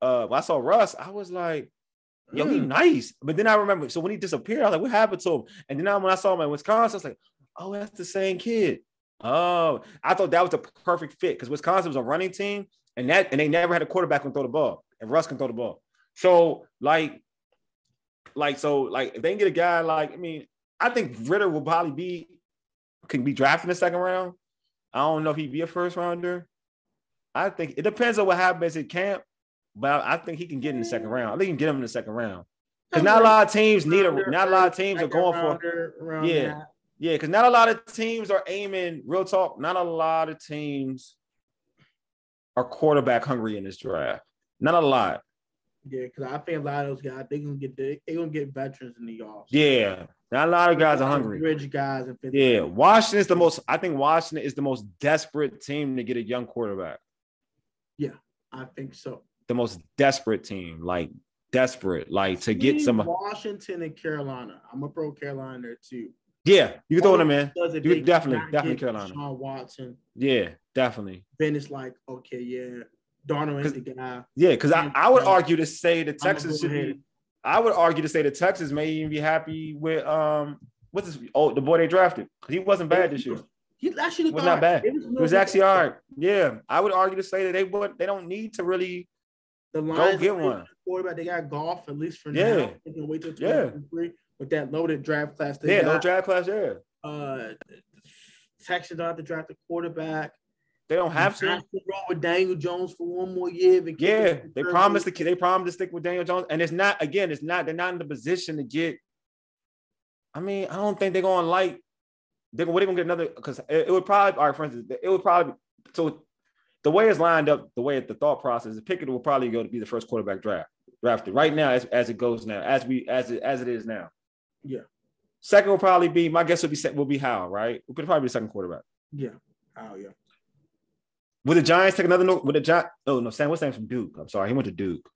Russ, I was like, yo, he nice. But then I remember, so when he disappeared, I was like, what happened to him? And then when I saw him in Wisconsin, I was like, oh, that's the same kid. Oh, I thought that was the perfect fit because Wisconsin was a running team and they never had a quarterback who can throw the ball, and Russ can throw the ball. So if they can get a guy I think Ridder will probably can be drafted in the second round. I don't know if he'd be a first rounder. I think it depends on what happens in camp. but I think he can get in the second round. I think he can get him in the second round. Because not a lot of teams are going for. Yeah. Yeah, because not a lot of teams are aiming, real talk, not a lot of teams are quarterback hungry in this draft. Not a lot. Yeah, because I think a lot of those guys, they're gonna get veterans in the offseason. Yeah. Not a lot of guys are hungry. Rich guys. Yeah, Washington is the most desperate team to get a young quarterback. Yeah, I think so. The most desperate team, to get some. Washington and Carolina. I'm gonna throw Carolina there too. Yeah, you can throw them in. You definitely Carolina. Sean Watson. Yeah, definitely. Then it's like, okay, yeah, Darnold is the guy. Yeah, because I would argue to say the Texans should be. I would argue to say the Texans may even be happy with the boy they drafted. He wasn't bad this year. He actually was not bad. It was actually all right. Yeah, I would argue to say that they don't need to really go get one quarterback. They got golf at least for now. They can wait till 2023 with that loaded draft class. No draft class. Yeah. Texans don't have to draft a quarterback. They don't have to. Roll with Daniel Jones for one more year. They promised to stick with Daniel Jones, and they're not in the position to get. I mean, I don't think they're going to like. What are they going to get another? Because it would probably. All right, for instance, it would probably. So the way it's lined up, the way the thought process, Pickett will probably go to be the first quarterback drafted right now as it goes now, as it is now. Yeah. Second will probably be, my guess will be Howell, right? It could probably be the second quarterback. Yeah. Howell, yeah. Would the Giants take another? Oh no, Sam. What's Sam from Duke? I'm sorry, he went to Duke.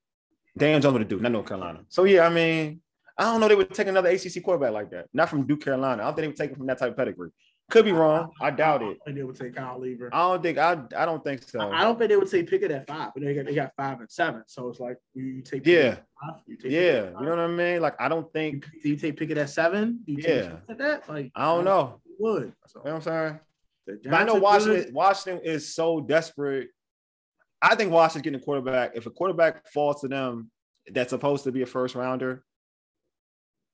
Daniel Jones went to Duke, not North Carolina. So yeah, I mean, I don't know. They would take another ACC quarterback like that, not from Duke, Carolina. I don't think they would take it from that type of pedigree. Could be wrong. I doubt it. I think they would take Kyle Lever. I don't think so. I don't think they would take Pickett at 5, but they got 5 and 7. So it's like you take Pickett at 5, you know what I mean? Like I don't think. Do you take Pickett at 7? Do you take at that? Like I don't know. You would. So. You know what I'm saying? But I know Washington is so desperate. I think Washington's getting a quarterback. If a quarterback falls to them that's supposed to be a first rounder,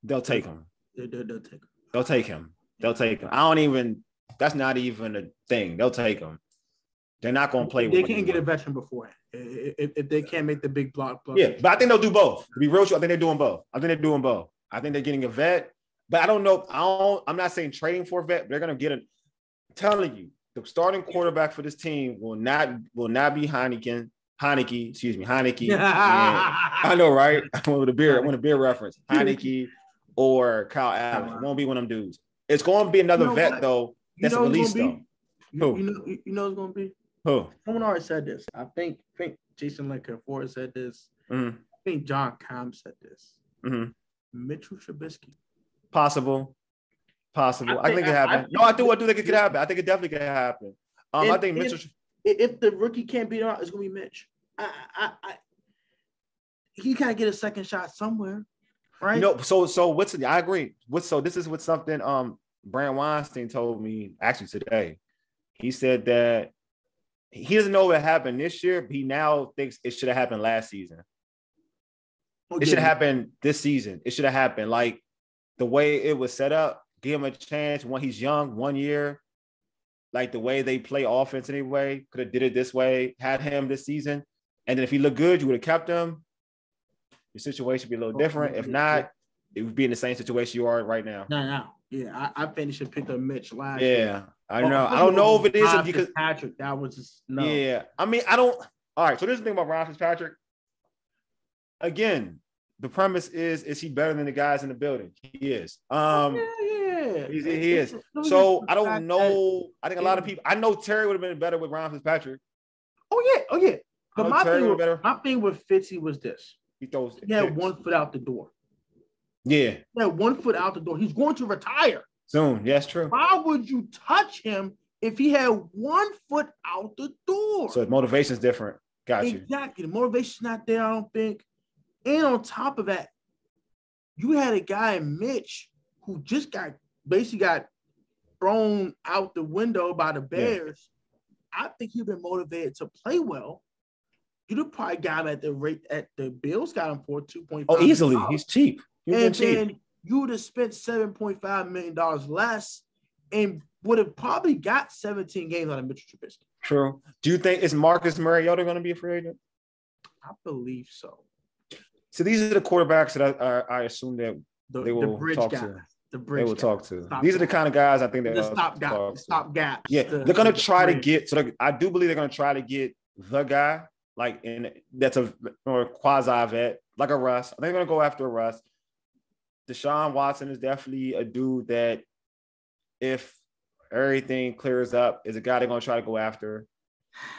they'll take him. They'll take him. That's not even a thing. They'll take him. They're not going to play with him. They can't get a veteran before if they can't make the big block. Yeah, but I think they'll do both. To be real sure, I think they're doing both. I think they're getting a vet, but I don't know. I'm not saying trading for a vet, but they're going to get I'm telling you, the starting quarterback for this team will not be Heineke. Yeah, I know, right? I want a beer reference. Heineke or Kyle Allen. It won't be one of them dudes. It's going to be another vet though. That's a release though. Who? You know it's going to be? Who? Someone already said this. I think Jason Licker said this. Mm-hmm. I think John Com said this. Mm-hmm. Mitchell Trubisky. Possible. I think it could happen. I do think it could happen. I think it definitely could happen. I think Mitchell. If the rookie can't beat out, it's going to be Mitch. He can't get a second shot somewhere, right? So what's I agree. This is what something Brand Weinstein told me actually today. He said that he doesn't know what happened this year, but he now thinks it should have happened last season. Okay. It should have happened this season. It should have happened like the way it was set up. Give him a chance when he's young, 1 year. Like the way they play offense anyway, could have did it this way, had him this season. And then if he looked good, you would have kept him. Your situation would be a little different. If not, it would be in the same situation you are right now. No. Yeah, I finished and picked up Mitch last year. Yeah, I know. I don't know if it is because Patrick. That was just no. Yeah, I mean, I don't. All right, so this is the thing about Ryan Fitzpatrick. Again, the premise is he better than the guys in the building? He is. He is. So I don't know. I think a lot of people. I know Terry would have been better with Ryan Fitzpatrick. Oh yeah. But my thing with Fitzy was this. He had 1 foot out the door. Yeah. He had 1 foot out the door. He's going to retire soon. Yeah, that's true. Why would you touch him if he had 1 foot out the door? So the motivation's different. Got you. Exactly. The motivation's not there, I don't think. And on top of that, you had a guy, Mitch, who just got thrown out the window by the Bears. Yeah. I think he'd been motivated to play well. You'd have probably got him at the rate at the Bills got him for $2.5. Oh, easily. He's cheap. And then you would have spent $7.5 million less and would have probably got 17 games out of Mitchell Trubisky. True. Do you think is Marcus Mariota going to be a free agent? I believe so. So these are the quarterbacks that I assume that they will talk to. They will talk to. These are the kind of guys I think they'll stop gaps. Yeah, they're gonna try to get. So I do believe they're gonna try to get the guy that's a or quasi vet like a Russ. I think they're gonna go after a Russ. Deshaun Watson is definitely a dude that if everything clears up is a guy they're gonna try to go after.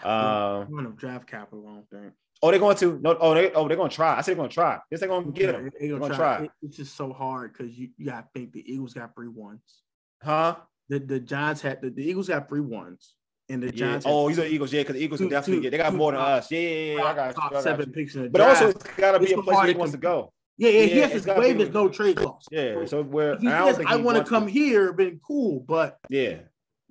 I'm gonna draft capital. I don't think. Oh, they're going to no. They're going to try. I said they're going to try. Yes, they're going to get him. They're going to try. It's just so hard because you got to think the Eagles got 3 1s. Huh? The Giants had the Eagles got 3 1s, and the Giants. Oh, you said Eagles, because the Eagles can definitely get. They got more than us. Yeah. I got top 7 picks in the draft. But also, it's got to be a place where he wants to go. Yeah. He has to waive his no trade clause. Yeah. So where I want to come here, been cool, but yeah.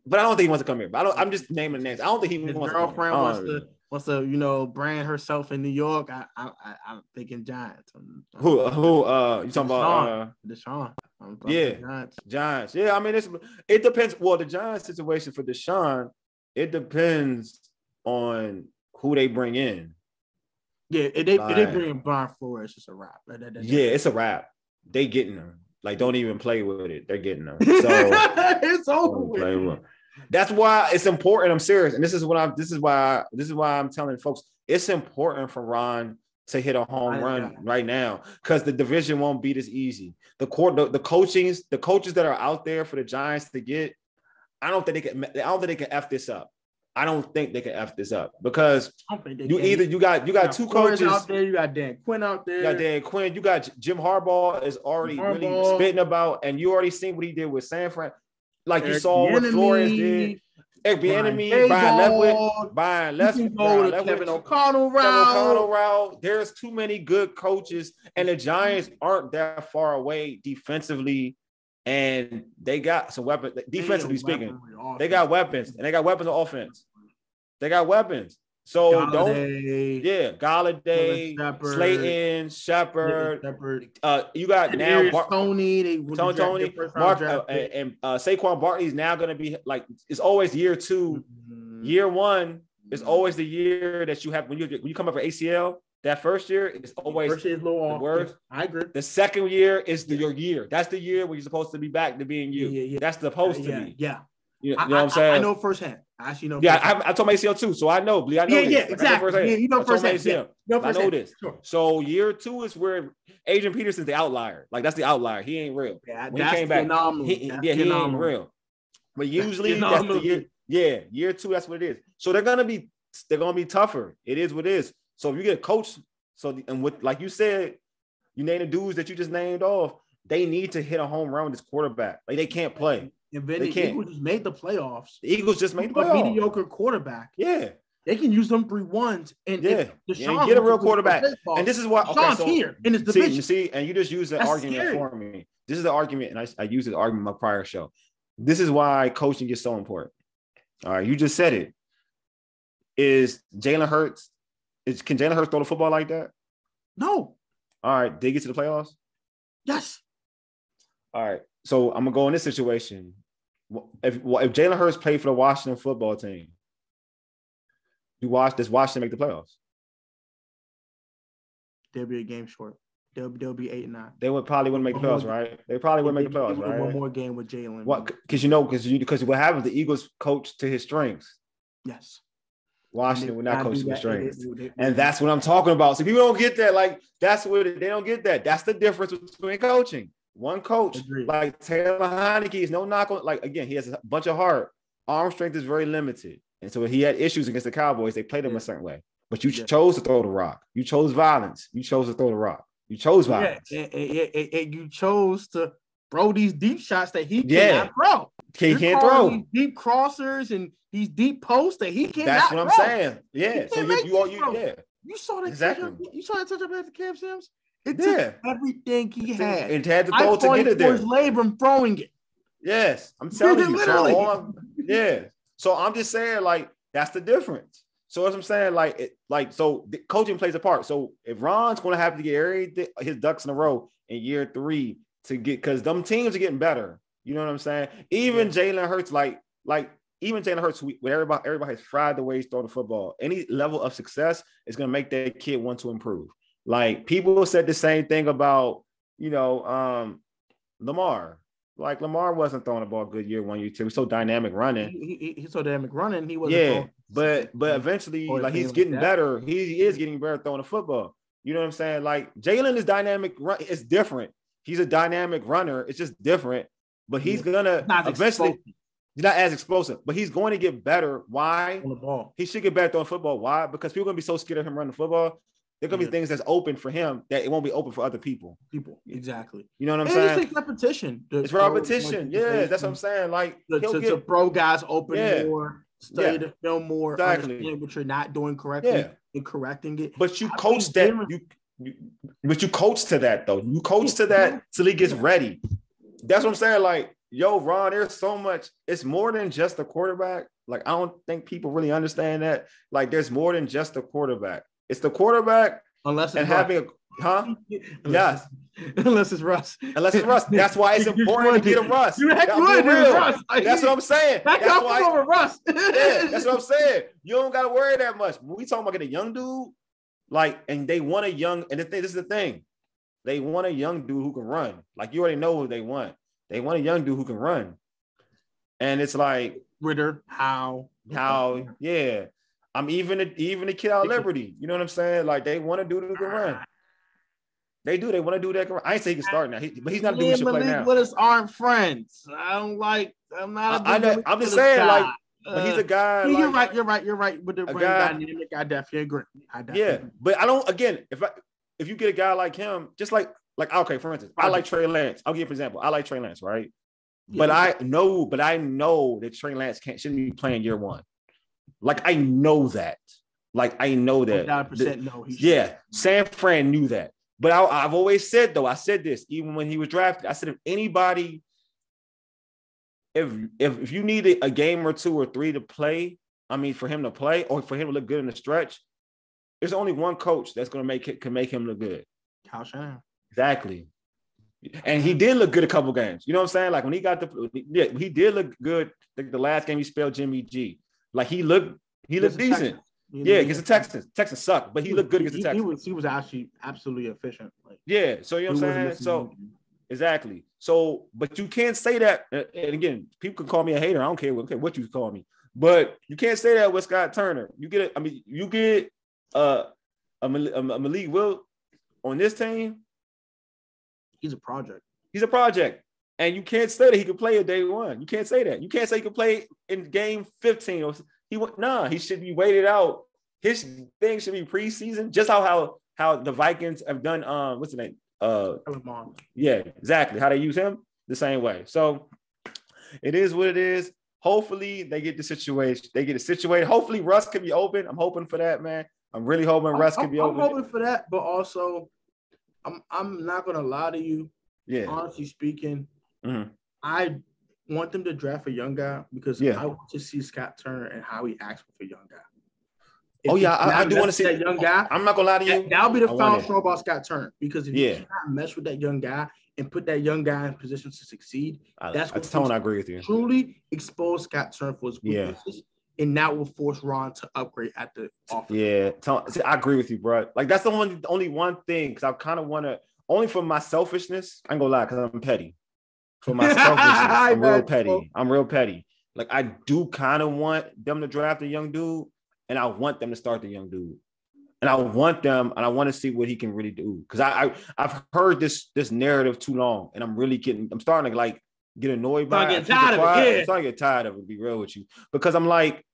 But I don't think he wants to come here. But I'm just naming names. I don't think he wants. His girlfriend wants to brand herself in New York. I'm thinking Giants. Who you talking about? Deshaun. Giants. Yeah, I mean it depends. Well, the Giants situation for Deshaun, it depends on who they bring in. Yeah, if they bring in Brian Flores, it's a wrap. It's a wrap. They getting them. Like, don't even play with it. They're getting them. So it's over with. That's why it's important. I'm serious, and this is why I'm telling folks it's important for Ron to hit a home run right now because the division won't be this easy. The coaches that are out there for the Giants to get, I don't think they can F this up. I don't think they can F this up because you got 2 coaches out there. You got Dan Quinn out there. You got Dan Quinn. You got Jim Harbaugh is already really spitting about, and you already seen what he did with San Fran. Like you saw what Flores did. Enemy, Brian Leftwich, Kevin O'Connell route. There's too many good coaches, and the Giants aren't that far away defensively, and they got some weapons. Defensively speaking, they got weapons, and they got weapons on offense. They got weapons. So Galladay, Slayton, Shepard. You got now Tony, Mark, and Saquon Barkley is now going to be like it's always year 2, year 1 is always the year that you have when you come up for ACL. That first year is always the worst. I agree. The second year is your year. That's the year where you're supposed to be back to being you. Yeah. That's supposed to be. Yeah. You know what I'm saying? I know firsthand. I actually know. Yeah, I told my ACL too, so I know. I know exactly. You know firsthand. I know this. Sure. So year 2 is where Adrian Peterson's the outlier. Like that's the outlier. He ain't real. Yeah, when he came back, he ain't real. But usually that's the year. Yeah, year 2, that's what it is. So they're gonna be tougher. It is what it is. So if you get a coach, and with like you said, you name the dudes that you just named off, they need to hit a home run with this quarterback. Like they can't play. And then the Eagles just made the playoffs. The Eagles just made the playoffs. A mediocre quarterback. Yeah. They can use them 3 1s. And get a real quarterback. And this is why Deshaun's here in his division. You see, and you just use that argument for me. This is the argument, and I used the argument in my prior show. This is why coaching is so important. All right, you just said it. Can Jalen Hurts throw the football like that? No. All right, did they get to the playoffs? Yes. All right, so I'm gonna go in this situation. If Jalen Hurts played for the Washington football team, does Washington make the playoffs? They'll be a game short. They'll be 8-9. They wouldn't make the playoffs, right? They probably wouldn't make the playoffs, right? One more game with Jalen. What? Because what happens? The Eagles coach to his strengths. Yes. Washington would not coach to his strengths, and that's what I'm talking about. So people don't get that. Like that's what they don't get that. That's the difference between coaching. One coach, like Taylor Heineke, is no knock on. Like again, he has a bunch of heart. Arm strength is very limited, and so he had issues against the Cowboys. They played him a certain way, but you chose to throw the rock. You chose violence. You chose to throw the rock. You chose violence. And you chose to throw these deep shots that he cannot throw. He can't throw these deep crossers and these deep posts that he cannot. That's what I'm saying. Yeah. So you saw that. Exactly. You saw that touchdown pass to Cam Sims. It took everything he had. It had to throw to get it there. Labrum throwing it. Yes, I'm telling you. Literally. So I'm just saying, like, that's the difference. So as I'm saying, so the coaching plays a part. So if Ron's going to have to get his ducks in a row in year 3 to get, because them teams are getting better. You know what I'm saying? Even Jalen Hurts, like even Jalen Hurts, with everybody has fried the way he's throwing the football. Any level of success is going to make that kid want to improve. Like, people said the same thing about, Lamar. Like, Lamar wasn't throwing the ball a good year 1 year 2. He's so dynamic running. He's so dynamic running. He wasn't. Yeah, but eventually, like, he's getting better. He is getting better throwing the football. You know what I'm saying? Like, Jalen is dynamic. It's different. He's a dynamic runner. It's just different. But he's gonna eventually. He's not as explosive, but he's going to get better. Why? On the ball. He should get better throwing football. Why? Because people are going to be so scared of him running the football. There are going to be things that's open for him that it won't be open for other people. Exactly. You know what I'm saying? It's like repetition. It's repetition. Yeah, that's what I'm saying. Like, to pro guys open more, study the film more, understand what you're not doing correctly and correcting it. But you coach that. But you coach to that, though. You coach to that till he gets ready. That's what I'm saying. Like, yo, Ron, there's so much. It's more than just a quarterback. Like, I don't think people really understand that. Like, there's more than just a quarterback. It's the quarterback, unless it's and having yes. Unless it's Russ. Unless it's Russ. That's why it's important to get a Russ. That's what I'm saying. That's why over Russ. Yeah, that's what I'm saying. You don't gotta worry that much. When we talking about getting a young dude, like, and they want a young, and this is the thing. They want a young dude who can run. Like, you already know who they want. They want a young dude who can run. And it's like Ritter, how, yeah. I'm even the kid out of Liberty. You know what I'm saying? Like, they want to do the run. They do. They want to do that. I ain't say he can start now, but he's not doing shit play now. Willis aren't friends. I'm not. I'm just saying, guy. Like, but he's a guy. You're right. With the ring dynamic, I definitely agree. But I don't. Again, if you get a guy like him, just like okay, for instance, I like Trey Lance. I'll give you an example. I like Trey Lance, right? Yeah, but I know that Trey Lance shouldn't be playing year one. Like, I know that. 100% no. San Fran knew that. But I've always said, though, I said this even when he was drafted. I said, if anybody, if you need a game or 2 or 3 to play, for him to play or for him to look good in the stretch, there's only one coach that's going to can make him look good. Kyle Shanahan. Exactly. And he did look good a couple games. You know what I'm saying? Like, when he he did look good. The last game he spelled Jimmy G. Like, he looked decent. Against the Texans. Texans suck, but he looked good against the Texans. He was actually absolutely efficient. So you know what I'm saying? So exactly. So, but you can't say that. And again, people can call me a hater. I don't care what you call me, but you can't say that with Scott Turner. You get a Malik Will on this team. He's a project. And you can't say that he could play at day one. You can't say that. You can't say he could play in game 15. He should be waited out. His thing should be preseason, just how the Vikings have done. What's the name? Yeah, exactly. How they use him the same way. So it is what it is. Hopefully they get the situation. Hopefully Russ can be open. I'm hoping for that, man. I'm really hoping Russ can be open. I'm hoping for that, but also I'm not gonna lie to you. Yeah. Honestly speaking, I want them to draft a young guy because I want to see Scott Turner and how he acts with a young guy. I do want to see that young guy. I'm not gonna lie to you. That'll be the final straw about Scott Turner because if you cannot mesh with that young guy and put that young guy in position to succeed, that's what I agree with you. Truly expose Scott Turner for his weaknesses, and that will force Ron to upgrade at the office. Yeah, I agree with you, bro. Like, that's the only one thing because I kind of want to only for my selfishness. I ain't gonna lie because I'm petty. For my selfishness, I'm real petty. Like, I do kind of want them to draft a young dude, and I want them to start the young dude. And I want to see what he can really do. Because I've heard this narrative too long, and I'm starting to like get annoyed by it. I'm starting to get tired of it, to be real with you. Because I'm like,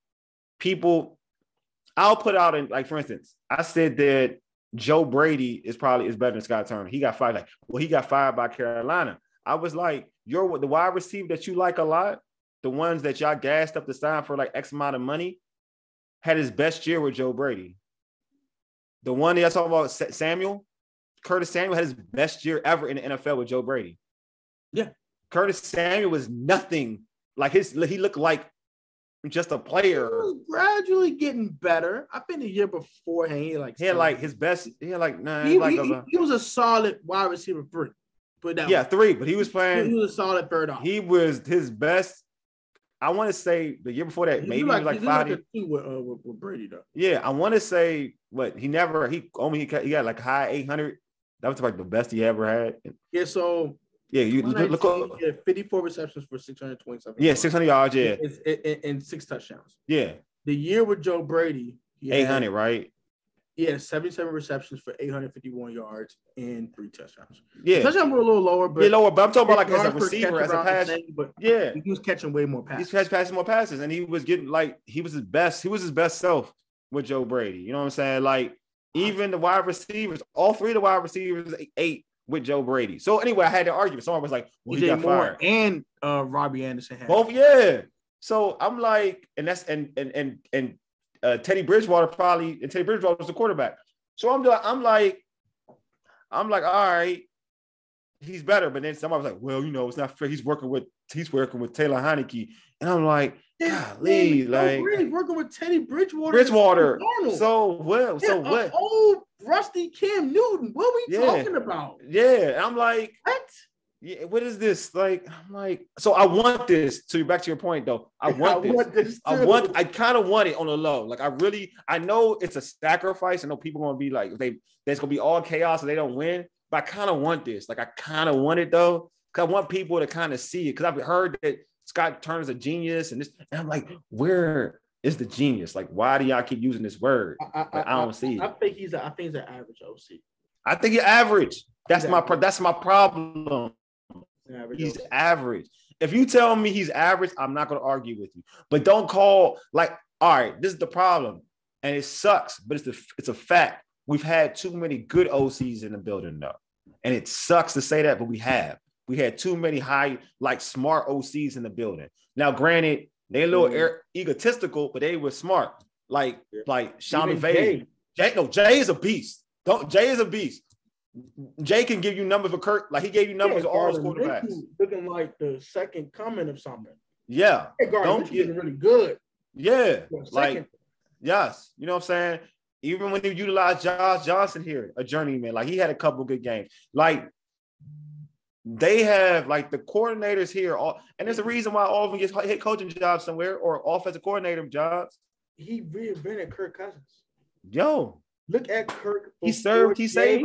I'll put out in, like, for instance, I said that Joe Brady is better than Scott Turner. He got fired. He got fired by Carolina. I was like, the wide receiver that you like a lot, the ones that y'all gassed up to sign for like X amount of money, had his best year with Joe Brady. The one that's talking about Curtis Samuel had his best year ever in the NFL with Joe Brady. Yeah. Curtis Samuel was nothing. Like, he looked like just a player. He was gradually getting better. I've been the year before. He had his best. He had like 9. He was a solid wide receiver 3. 3, but he was playing. He was a solid third off. He was his best I want to say the year before that, maybe he was like 5. With Brady though. Yeah, I want to say he got like high 800. That was like the best he ever had. Yeah, so yeah, you look up. 54 receptions for 627. Yeah, 600 yards. Yeah, and 6 touchdowns. Yeah, the year with Joe Brady, 800, right? Yeah, 77 receptions for 851 yards and 3 touchdowns. Yeah, touchdowns were a little lower, but I'm talking about like as a receiver, as a pass. But yeah, he was catching way more passes. He was passing more passes, and he was getting he was his best. He was his best self with Joe Brady. You know what I'm saying? Like even the wide receivers, all 3 of the wide receivers ate with Joe Brady. So anyway, I had to argue. Someone was like, "Well, he got fired." And Robbie Anderson had both. Yeah. So I'm like, and that's and Teddy Bridgewater was the quarterback. So I'm like, all right, he's better. But then somebody was like, well, it's not fair. He's working with Taylor Heineke, and I'm like, golly, like working with Teddy Bridgewater. So what? Old rusty Cam Newton. What are we talking about? Yeah, I'm like, what? Yeah, what is this? Like, I'm like, so I want this. So back to your point, though. I kind of want it on the low. Like, I know it's a sacrifice. I know people are going to be like, there's going to be all chaos and they don't win. But I kind of want this. Like, I kind of want it, though. Because I want people to kind of see it. Because I've heard that Scott Turner's a genius. And I'm like, where is the genius? Like, why do y'all keep using this word? I don't see it. I think he's an average OC. I think he's average. That's my problem. He's average. If you tell me he's average, I'm not going to argue with you. But don't call all right, this is the problem. And it sucks, but it's a fact. We've had too many good OCs in the building, though. And it sucks to say that, but we have. We had too many smart OCs in the building. Now, granted, they're a little egotistical, but they were smart. Like Sean McVay. Jay is a beast. Jay is a beast. Jay can give you numbers for Kirk, like he gave you numbers for all his quarterbacks. Looking like the second coming of something. Yeah. Hey, don't get really good. Yeah. Yes. You know what I'm saying? Even when they utilized Josh Johnson here, a journeyman, like he had a couple good games. Like they have the coordinators here, and there's a reason why all of them get head coaching jobs somewhere or offensive coordinator jobs. He reinvented Kirk Cousins. Yo. Look at Kirk. He saved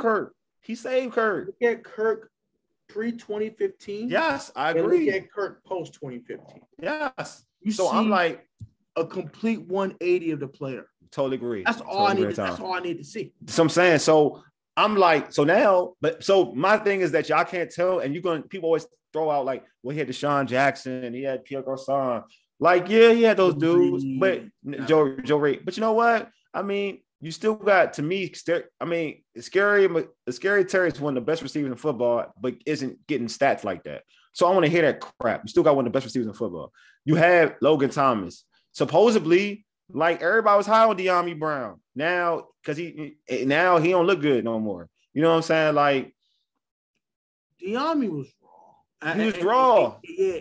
Kirk. He saved Kirk. Look at Kirk pre-2015. Yes, I agree. Look at Kirk post-2015. Yes. I'm like a complete 180 of the player. Totally agree. That's all I need. That's all I need to see. So I'm saying. So I'm like, so my thing is that y'all can't tell, and people always throw out he had Deshaun Jackson, he had Pierre Garçon. He had those dudes, but Joe Ray. But you know what? I mean, you still got, to me, Scary Terry is one of the best receivers in football, but isn't getting stats like that. So I want to hear that crap. You still got one of the best receivers in football. You have Logan Thomas. Supposedly, everybody was high on De'Ami Brown. Now, because he don't look good no more. You know what I'm saying? De'Ami was raw. He was raw. Yeah.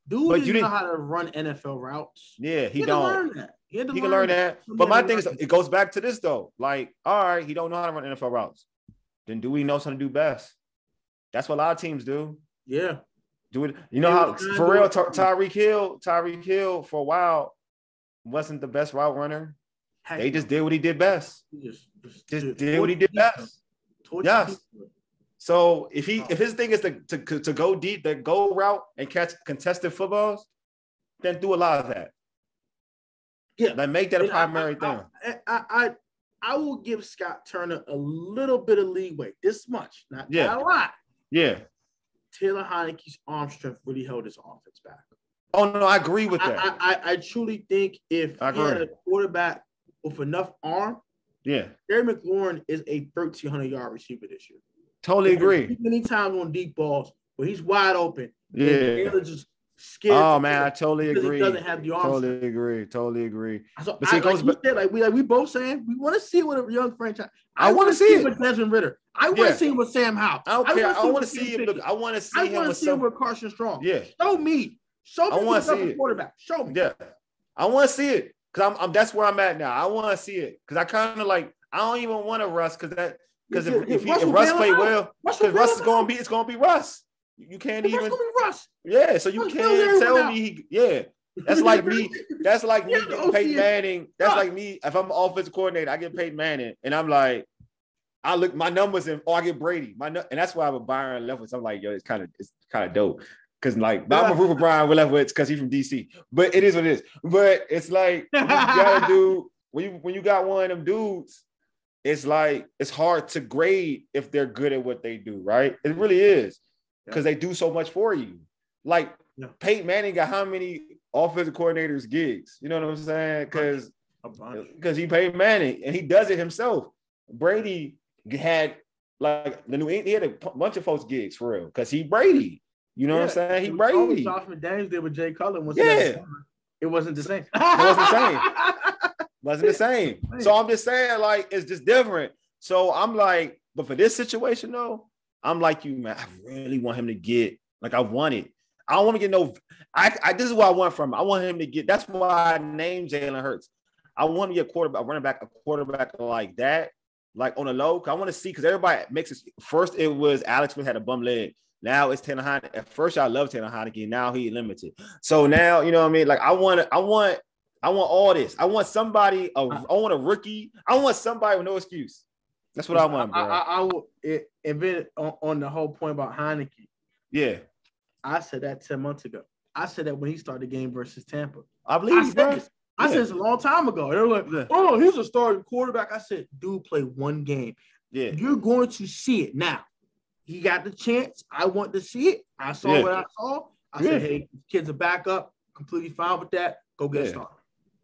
Dude didn't know how to run NFL routes. Yeah, he don't. Learn that. He can learn that. But my thing is, it goes back to this, though. All right, he don't know how to run NFL routes. Then do we know something to do best? That's what a lot of teams do. Yeah. Do it. You know how, for real, Tyreek Hill, for a while, wasn't the best route runner. They just did what he did best. Just did what he did best. Yes. So if his thing is to go deep, the go route and catch contested footballs, then do a lot of that. Yeah, make that a primary thing. I will give Scott Turner a little bit of leeway. This much, not a lot. Yeah. Taylor Heineke's arm strength really held his offense back. Oh no, I agree with that. I truly think if he had a quarterback with enough arm, Terry McLaurin is a 1,300-yard receiver this year. Totally agree. Many times on deep balls where he's wide open. Yeah. Taylor just scared. Oh man, I totally agree. He doesn't have the arm. Totally agree. So but see, we both saying we want to see what a young franchise. I want to see it with Desmond Ridder. I want to see him with Sam Howell. I don't care. I want to see him. I want to see him with Carson Strong. Yeah. Show me. I want to see it. Quarterback. Show me. Yeah. I want to see it because I'm. That's where I'm at now. I want to see it because I kind of I don't even want to Russ because if Russ play well, because Russ is going to be, it's going to be Russ. You can't even. Russ. Yeah, so you can't tell me. That's like me. That's like me getting Peyton Manning. That's like me. If I'm an offensive coordinator, I get Peyton Manning, and I'm like, I look my numbers and I get Brady. And that's why I'm a Byron Leftwich. I'm like, yo, it's kind of dope. Cause like, I'm a root for Brian Leftwich because he's from DC. But it is what it is. But it's like you gotta do when you got one of them dudes. It's like it's hard to grade if they're good at what they do, right? It really is because they do so much for you. Like Peyton Manning got how many offensive coordinators gigs? You know what I'm saying? Because he Peyton Manning and he does it himself. Brady had like he had a bunch of folks gigs for real because he Brady. You know what I'm saying? He Brady. Josh McDaniels did with Jay Cutler. It wasn't the same. Wasn't the same. So I'm just saying, like, it's just different. So I'm like, but for this situation though, I'm like you, man. I really want him to get like I want it. I don't want to get no. This is what I want from him. I want him to get. That's why I named Jalen Hurts. I want to get a quarterback like that, like on the low. I want to see because everybody makes it. First, it was Alex Smith had a bum leg. Now it's Taylor Heineke. At first, I love Taylor Heineke. Now he limited. So now, you know what I mean? Like I want all this. I want somebody. I want a rookie. I want somebody with no excuse. That's what I want, bro. I will. And then on the whole point about Heineke. Yeah, I said that 10 months ago. I said that when he started the game versus Tampa. I believe you, bro. I said this a long time ago. They're like, oh, he's a starting quarterback. I said, dude, play one game. Yeah, you're going to see it now. He got the chance. I want to see it. I saw what I saw. I said, hey, kid's a backup. Completely fine with that. Go get a starter.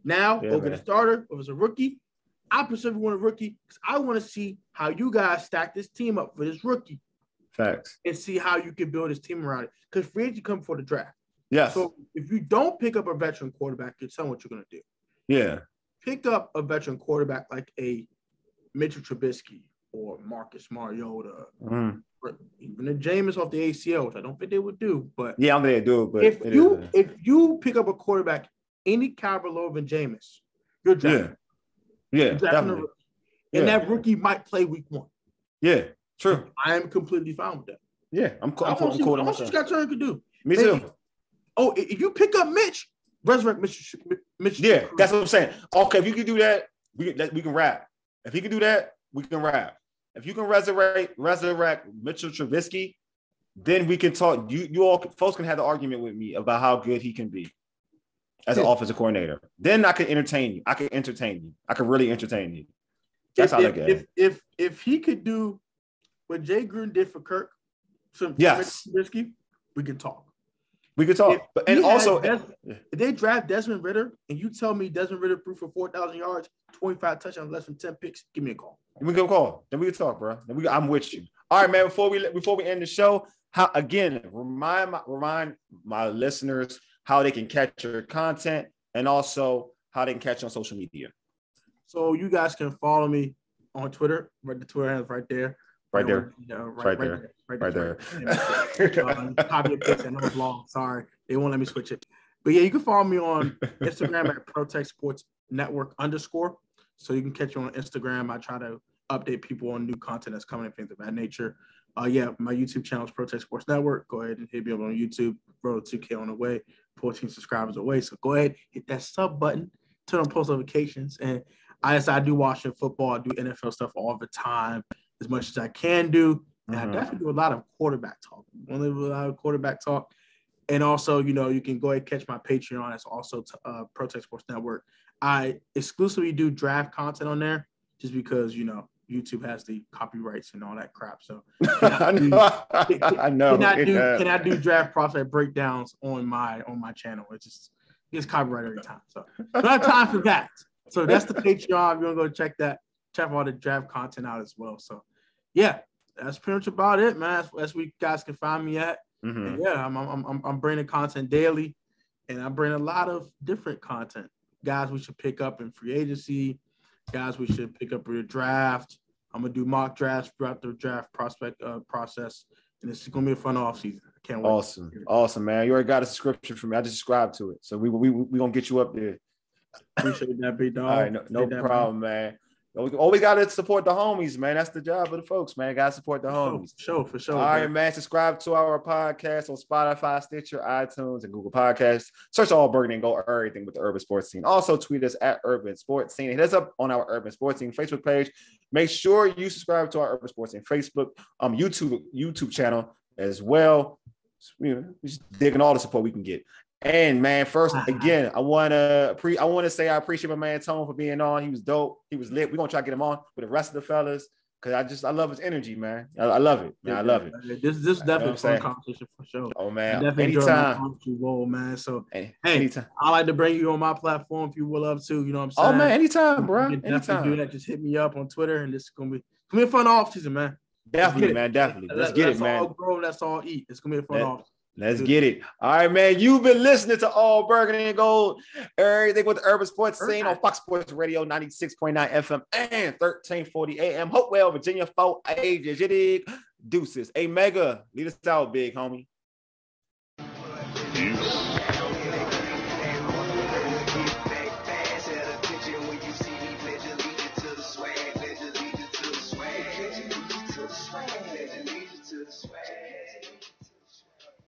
Now, go get a starter. If it was a rookie, I specifically want a rookie because I want to see how you guys stack this team up for this rookie. Facts. And see how you can build this team around it. Because free agent come for the draft. Yes. So if you don't pick up a veteran quarterback, you tell me what you're going to do. Yeah. Pick up a veteran quarterback like a Mitchell Trubisky or Marcus Mariota. Even the Jameis off the ACL, which I don't think they would do. But yeah, I'm going to do it. But if you pick up a quarterback any caliber lower than Jameis, you're drafting. Yeah, you're drafting a rookie. And that rookie might play week one. Yeah, true. I am completely fine with that. Yeah, I'm cool. I want to see what Scott Turner could do. Me too. Oh, if you pick up Mitch, resurrect Mitch. Yeah, that's what I'm saying. Okay, if you can do that, we can rap. If he can do that, we can rap. If you can resurrect Mitchell Trubisky, then we can talk. You all folks can have the argument with me about how good he can be as an offensive coordinator. Then I can entertain you. I can really entertain you. That's how I look at it. If he could do what Jay Gruden did for Kirk, Trubisky, we can talk. We could talk. If they draft Desmond Ridder and you tell me Desmond Ridder threw for 4,000 yards, 25 touchdowns, less than 10 picks, give me a call. We can call. Then we can talk, bro. I'm with you. All right, man. Before we end the show, remind my listeners how they can catch your content and also how they can catch you on social media. So you guys can follow me on Twitter. The Twitter handle right there. Right there. Copy and paste. I know it's long. Sorry. They won't let me switch it. But yeah, you can follow me on Instagram at Protech Sports Network _. So you can catch me on Instagram. I try to update people on new content that's coming and things of that nature. My YouTube channel is Protech Sports Network. Go ahead and hit me up on YouTube. Road to 2K on the way. 14 subscribers away. So go ahead, hit that sub button, turn on post notifications. And I do Washington football. I do NFL stuff all the time, as much as I can do. And I definitely do a lot of quarterback talk. And also, you can go ahead and catch my Patreon. It's also Protech Sports Network. I exclusively do draft content on there just because, YouTube has the copyrights and all that crap. So I know. Can I do draft prospect breakdowns on my channel? It's copyright every time. So I don't have time for that. So that's the Patreon. If you want to go check all the draft content out as well. So yeah, that's pretty much about it, man. That's where you guys can find me at. And yeah, I'm bringing content daily, and I bring a lot of different content. Guys we should pick up in free agency, guys we should pick up in your draft. I'm gonna do mock drafts throughout the draft prospect process, and it's gonna be a fun offseason. I can't wait. Awesome, man. You already got a subscription for me. I just subscribed to it, so we gonna get you up there. Appreciate that, big dog. All right, no problem, man. Always got to support the homies, man. That's the job of the folks, man. Got to support the homies. For sure. All right, man. Subscribe to our podcast on Spotify, Stitcher, iTunes, and Google Podcasts. Search All Burgundy and go Errrything with the Urban Sports Scene. Also, tweet us at Urban Sports Scene. Hit us up on our Urban Sports Scene Facebook page. Make sure you subscribe to our Urban Sports Scene Facebook, YouTube channel as well. Just digging all the support we can get. And man, first again, I want to say I appreciate my man Tone for being on. He was dope. He was lit. We're gonna try to get him on with the rest of the fellas because I love his energy, man. I love it, man. I love it. This is definitely a fun conversation for sure. Oh man, definitely anytime, Wole, man. So anytime. I like to bring you on my platform if you would love to. You know what I'm saying? Oh man, anytime, bro. Anytime. Do that. Just hit me up on Twitter, and this is gonna be a fun off season, man. Definitely, man. Definitely. Let's get it, man. All grow, let's all eat. It's gonna be a fun off. Let's get it. All right, man. You've been listening to All Burgundy and Gold, everything with the Urban Sports Scene on Fox Sports Radio 96.9 FM and 1340 AM. Hopewell, Virginia 4 ages. You dig? Deuces. Hey, Mega, lead us out, big homie.